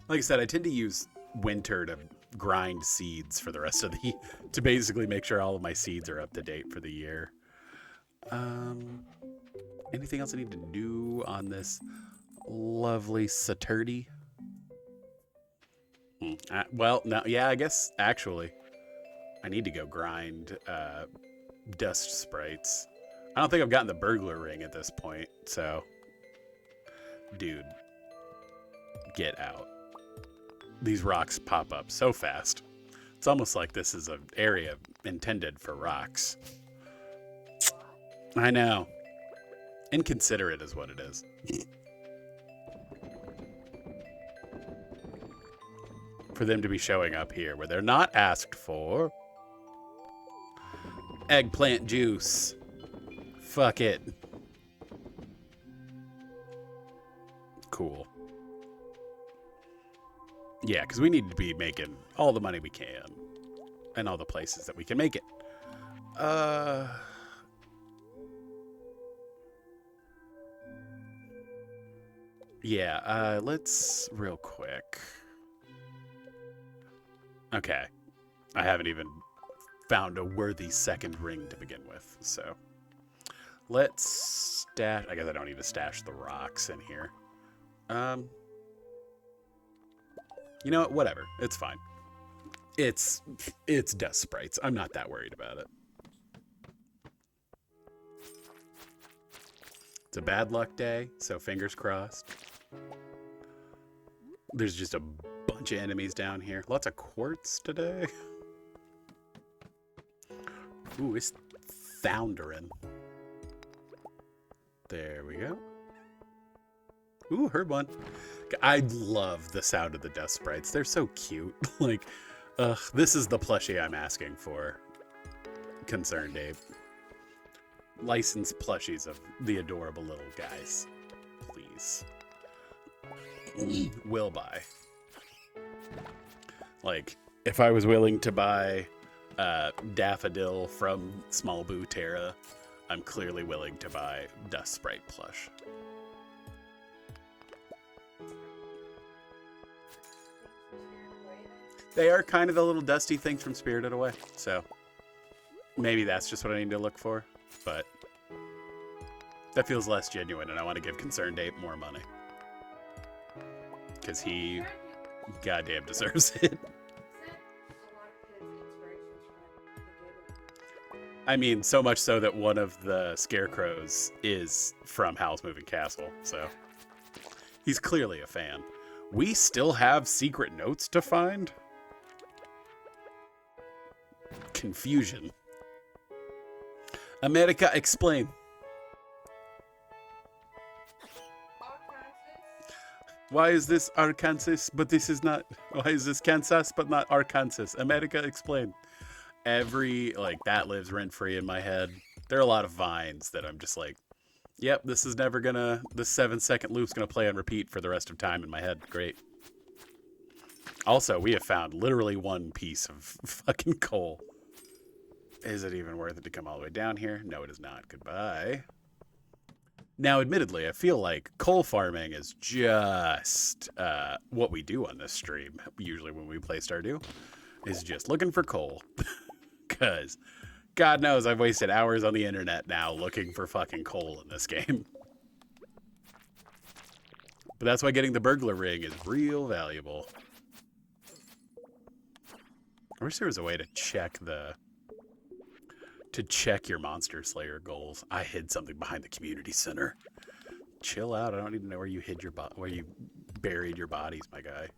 Like I said, I tend to use winter to grind seeds for the rest of the... to basically make sure all of my seeds are up to date for the year. Anything else I need to do on this lovely Saturday? Well, no, yeah, I guess actually I need to go grind dust sprites. I don't think I've gotten the burglar ring at this point, so dude, get out. These rocks pop up so fast. It's almost like this is an area intended for rocks. I know. Inconsiderate is what it is. For them to be showing up here where they're not asked for. Eggplant juice. Fuck it. Cool. Yeah, because we need to be making all the money we can. And all the places that we can make it. Yeah, let's real quick. Okay. I haven't even found a worthy second ring to begin with, so. Let's stash... I guess I don't need to stash the rocks in here. You know what? Whatever. It's fine. It's dust sprites. I'm not that worried about it. It's a bad luck day, so fingers crossed. There's just a bunch of enemies down here. Lots of quartz today. Ooh, it's thundering. There we go. Ooh, heard one. I love the sound of the dust sprites. They're so cute. Like, this is the plushie I'm asking for. Concerned Ape. Licensed plushies of the adorable little guys. Please. Will buy. Like, if I was willing to buy Daffodil from Small Boo Terra, I'm clearly willing to buy Dust Sprite plush. They are kind of the little dusty things from Spirited Away, so maybe that's just what I need to look for, but that feels less genuine, and I want to give Concerned Ape more money. Because he goddamn deserves it. I mean, so much so that one of the scarecrows is from Howl's Moving Castle, so he's clearly a fan. We still have secret notes to find? Confusion. America, explain. Why is this Arkansas, but this is not... Why is this Kansas, but not Arkansas? America, explain. like, that lives rent-free in my head. There are a lot of vines that I'm just like, yep, this 7-second loop's gonna play on repeat for the rest of time in my head. Great. Also, we have found literally one piece of fucking coal. Is it even worth it to come all the way down here? No, it is not. Goodbye. Now, admittedly, I feel like coal farming is just what we do on this stream, usually when we play Stardew, is just looking for coal. Because God knows I've wasted hours on the internet now looking for fucking coal in this game. But that's why getting the burglar ring is real valuable. I wish there was a way to check your monster slayer goals. I hid something behind the community center. Chill out. I don't need to know where you hid where you buried your bodies, my guy.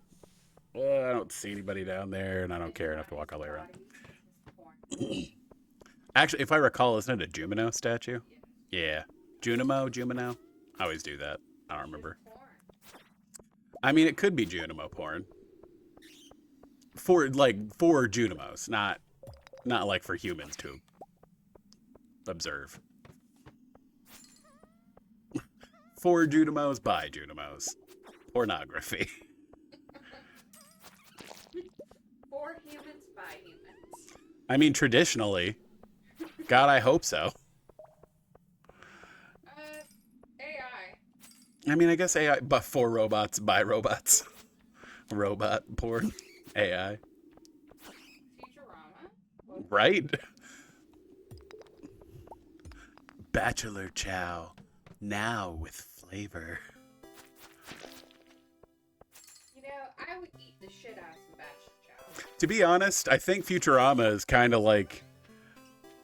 Well, I don't see anybody down there, and I don't care enough to walk all the way around. Actually, if I recall, isn't it a Jumino statue? Yeah. Junimo? I always do that. I don't remember. I mean, it could be Junimo porn. For Junimos, not like for humans to observe. For Junimos, by Junimos. Pornography. For humans, by humans. I mean, traditionally. God, I hope so. AI. I mean, I guess AI, but for robots, by robots. Robot porn. AI. Futurama. Right? Bachelor chow. Now with flavor. You know, I would eat the shit out of some bachelor chow. To be honest, I think Futurama is kind of like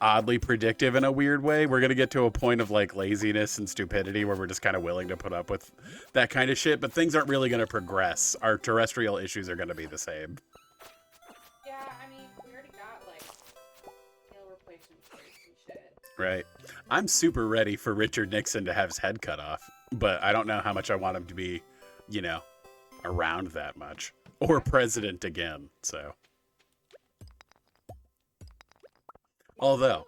oddly predictive in a weird way. We're going to get to a point of like laziness and stupidity where we're just kind of willing to put up with that kind of shit, but things aren't really going to progress. Our terrestrial issues are going to be the same. Yeah, I mean, we already got like meal replacement shirts and shit. Right. I'm super ready for Richard Nixon to have his head cut off, but I don't know how much I want him to be, you know, around that much. Or president again, so. Although,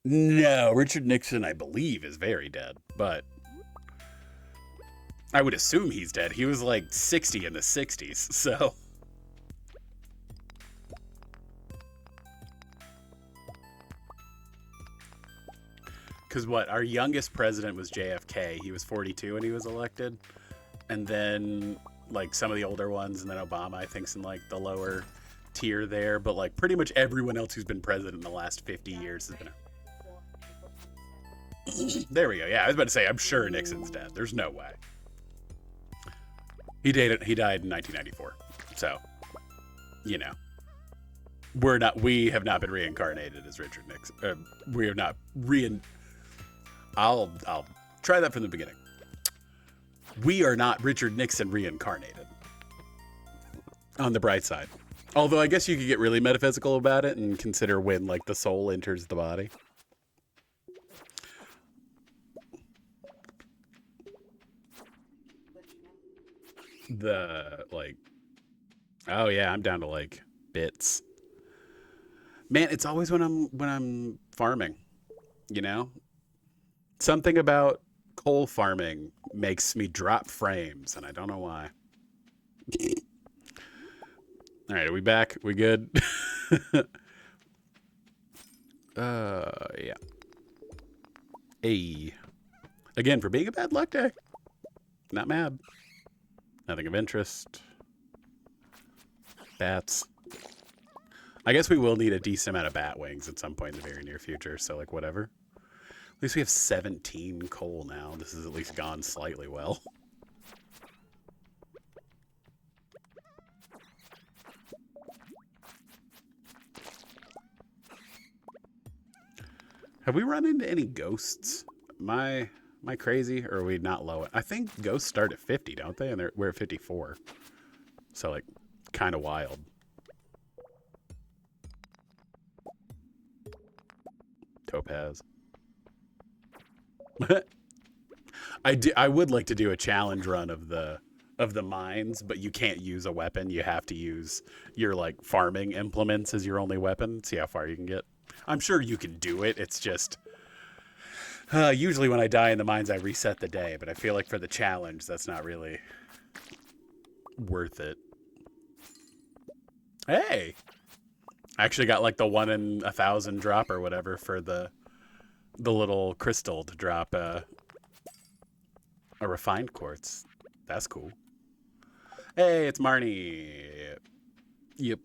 no, Richard Nixon, I believe, is very dead, but I would assume he's dead. He was like 60 in the 60s, so. Because what, our youngest president was JFK. He was 42 when he was elected. And then, like, some of the older ones, and then Obama, I think's in, like, the lower tier there. But, like, pretty much everyone else who's been president in the last 50 years has been... There we go. Yeah, I was about to say, I'm sure Nixon's dead. There's no way. He died in 1994. So, you know. We have not been reincarnated as Richard Nixon. We have not I'll try that from the beginning. We are not Richard Nixon reincarnated. On the bright side. Although I guess you could get really metaphysical about it and consider when, like, the soul enters the body. Oh yeah, I'm down to, like, bits. Man, it's always when I'm farming, you know? Something about coal farming makes me drop frames, and I don't know why. All right, are we back? We good? Yeah. Hey. Again, for being a bad luck day. Not mad. Nothing of interest. Bats. I guess we will need a decent amount of bat wings at some point in the very near future, so, like, whatever. At least we have 17 coal now. This has at least gone slightly well. Have we run into any ghosts? Am I crazy, or are we not low? I think ghosts start at 50, don't they? And we're at 54. So, like, kind of wild. Topaz. I would like to do a challenge run of the of the mines, but you can't use a weapon. You have to use your like farming implements as your only weapon. See how far you can get. I'm sure you can do it. It's just usually when I die in the mines, I reset the day. But I feel like for the challenge, that's not really worth it. Hey, I actually got like the 1 in 1,000 drop or whatever for the little crystal to drop a refined quartz. That's cool. Hey, it's Marnie. Yep.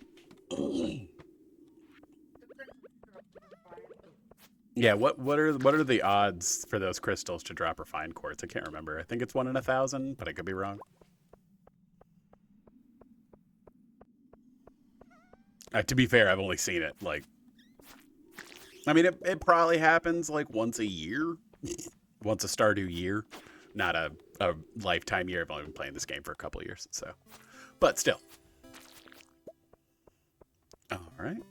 Yeah, what are the odds for those crystals to drop refined quartz? I can't remember. I think it's 1 in 1,000, but I could be wrong. To be fair, I've only seen it like. I mean, it probably happens like once a year, once a Stardew year, not a lifetime year. I've only been playing this game for a couple of years, so, but still. All right.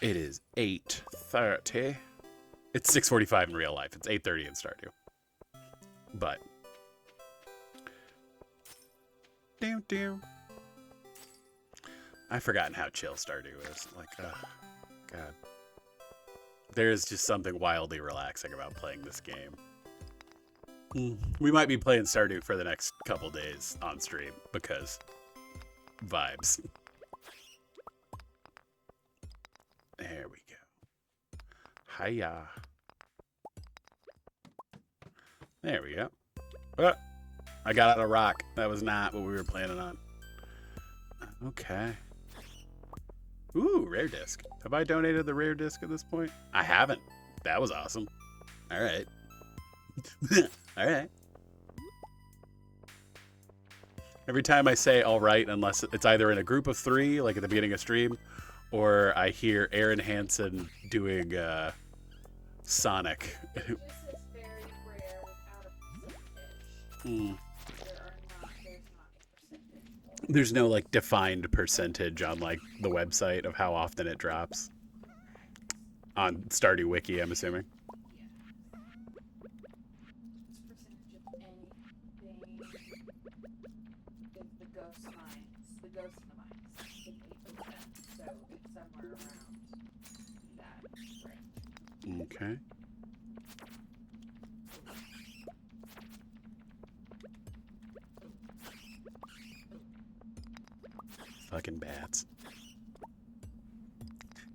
It is 8:30. It's 6:45 in real life. It's 8:30 in Stardew. But. Damn. I've forgotten how chill Stardew is. Like, God. There is just something wildly relaxing about playing this game. We might be playing Stardew for the next couple days on stream because vibes. There we go. Hiya. There we go. I got out a rock. That was not what we were planning on. Okay. Ooh, rare disc. Have I donated the rare disc at this point? I haven't. That was awesome. All right. All right. Every time I say all right, unless it's either in a group of 3, like at the beginning of stream, or I hear Aaron Hansen doing Sonic. This is very rare without a percentage. There's no like defined percentage on like the website of how often it drops. On Stardew Wiki, I'm assuming. The ghost mines. The ghost in the mines. It's 8%. So it's somewhere around that range. Okay. Fucking bats.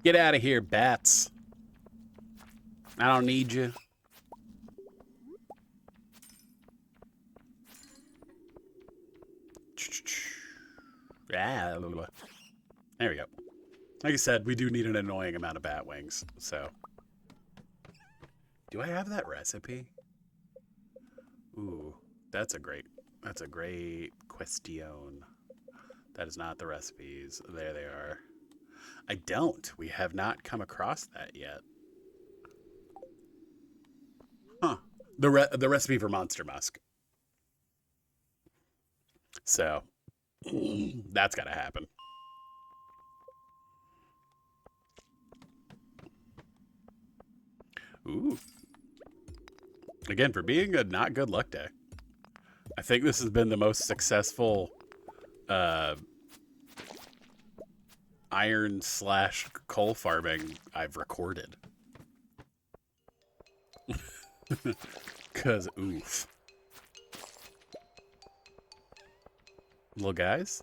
Get out of here, bats. I don't need you. There we go. Like I said, we do need an annoying amount of bat wings, so. Do I have that recipe? Ooh, that's a great question. That is not the recipes. There they are. I don't. We have not come across that yet. Huh. The recipe for Monster Musk. So, that's got to happen. Ooh. Again, for being a not good luck day. I think this has been the most successful iron/coal farming I've recorded. Cause oof. Little guys.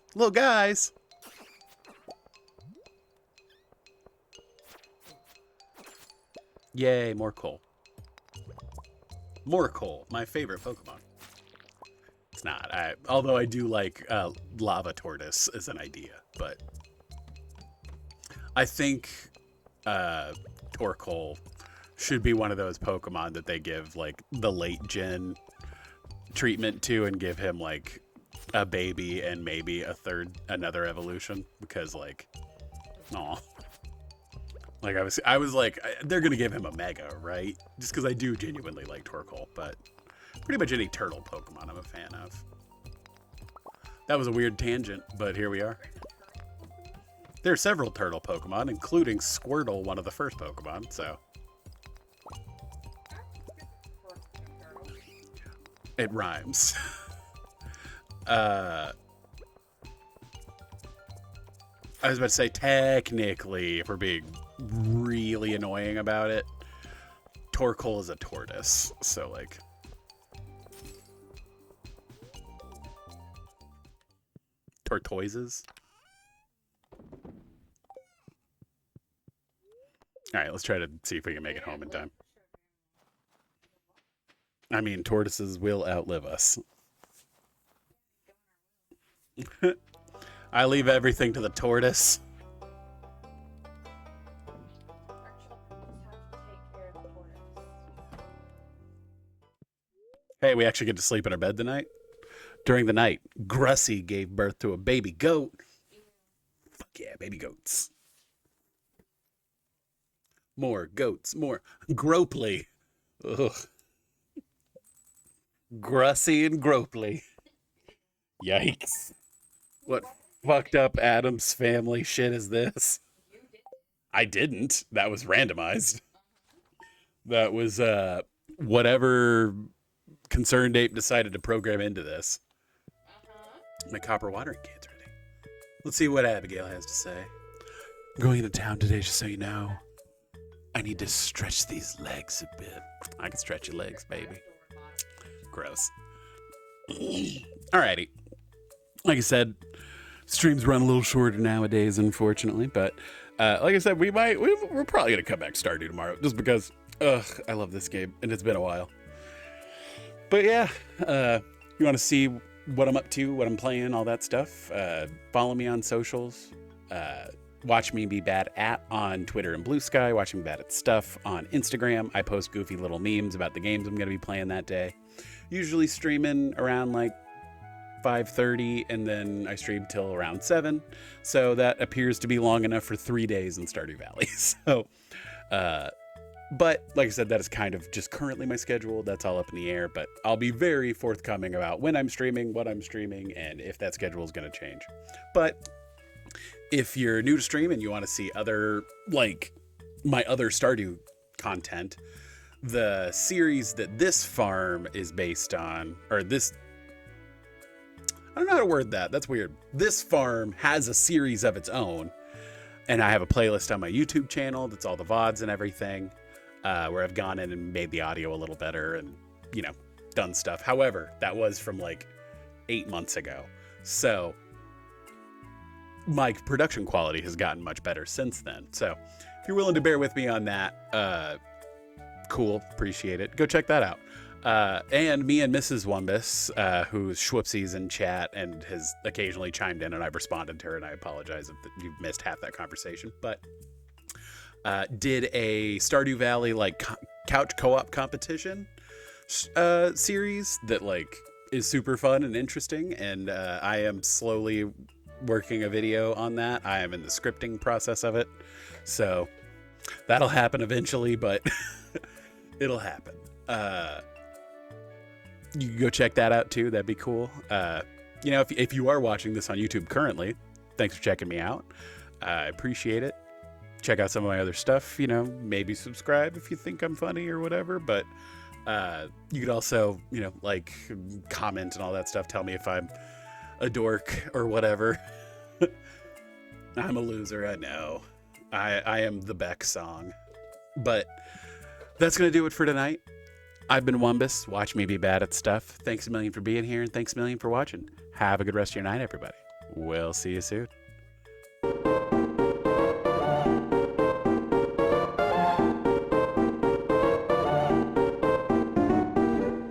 Yay, more coal. More coal, my favorite Pokemon. It's not. Although I do like lava tortoise as an idea, but I think Torkoal should be one of those Pokemon that they give like the late gen treatment to and give him like a baby and maybe another evolution, because like, aw. Like I was like, they're gonna give him a Mega, right? Just because I do genuinely like Torkoal, but pretty much any turtle Pokemon I'm a fan of. That was a weird tangent, but here we are. There are several turtle Pokemon, including Squirtle, one of the first Pokemon, so. It rhymes. I was about to say, technically, if we're being really annoying about it, Torkoal is a tortoise. So, like... Tortoises? Alright, let's try to see if we can make it home in time. I mean, tortoises will outlive us. I leave everything to the tortoise. Hey, we actually get to sleep in our bed tonight. During the night, Grussy gave birth to a baby goat. Fuck yeah, baby goats. More goats, more. Gropely. Ugh. Grussy and Gropely. Yikes. What fucked up Adam's family shit is this? I didn't. That was randomized. That was whatever concerned ape decided to program into this. My copper watering can's ready. Let's see what Abigail has to say. I'm going into town today, just so you know. I need to stretch these legs a bit. I can stretch your legs, baby. Gross. Alrighty. Like I said, streams run a little shorter nowadays, unfortunately. But like I said, we're probably gonna come back to Stardew tomorrow, just because I love this game and it's been a while. But yeah, you want to see what I'm up to, what I'm playing, all that stuff? Follow me on socials. watchmebebadat on Twitter and Bluesky. watchmebebadat stuff on Instagram. I post goofy little memes about the games I'm gonna be playing that day. Usually streaming around like 5:30, and then I stream till around 7. So that appears to be long enough for 3 days in Stardew Valley. So, but like I said, that is kind of just currently my schedule. That's all up in the air, but I'll be very forthcoming about when I'm streaming, what I'm streaming, and if that schedule is going to change. But if you're new to stream and you want to see other, like my other Stardew content, the series that this farm is based on, or this, I don't know how to word that. That's weird. This farm has a series of its own, and I have a playlist on my YouTube channel that's all the VODs and everything, where I've gone in and made the audio a little better and, you know, done stuff. However, that was from like 8 months ago. So my production quality has gotten much better since then. So if you're willing to bear with me on that, cool. Appreciate it. Go check that out. And me and Mrs. Wumbus, who's Schwupsies in chat and has occasionally chimed in, and I've responded to her, and I apologize if you've missed half that conversation, but did a Stardew Valley like couch co-op competition series that like is super fun and interesting, and I am slowly working a video on that. I am in the scripting process of it, so that'll happen eventually, but it'll happen. You can go check that out too. That'd be cool. You know, if you are watching this on YouTube currently, thanks for checking me out. I appreciate it. Check out some of my other stuff. You know, maybe subscribe if you think I'm funny or whatever. But you could also, you know, like, comment and all that stuff. Tell me if I'm a dork or whatever. I'm a loser, I know. I am the Beck song. But that's going to do it for tonight. I've been Wumbus. Watch me be bad at stuff. Thanks a million for being here, and thanks a million for watching. Have a good rest of your night, everybody. We'll see you soon.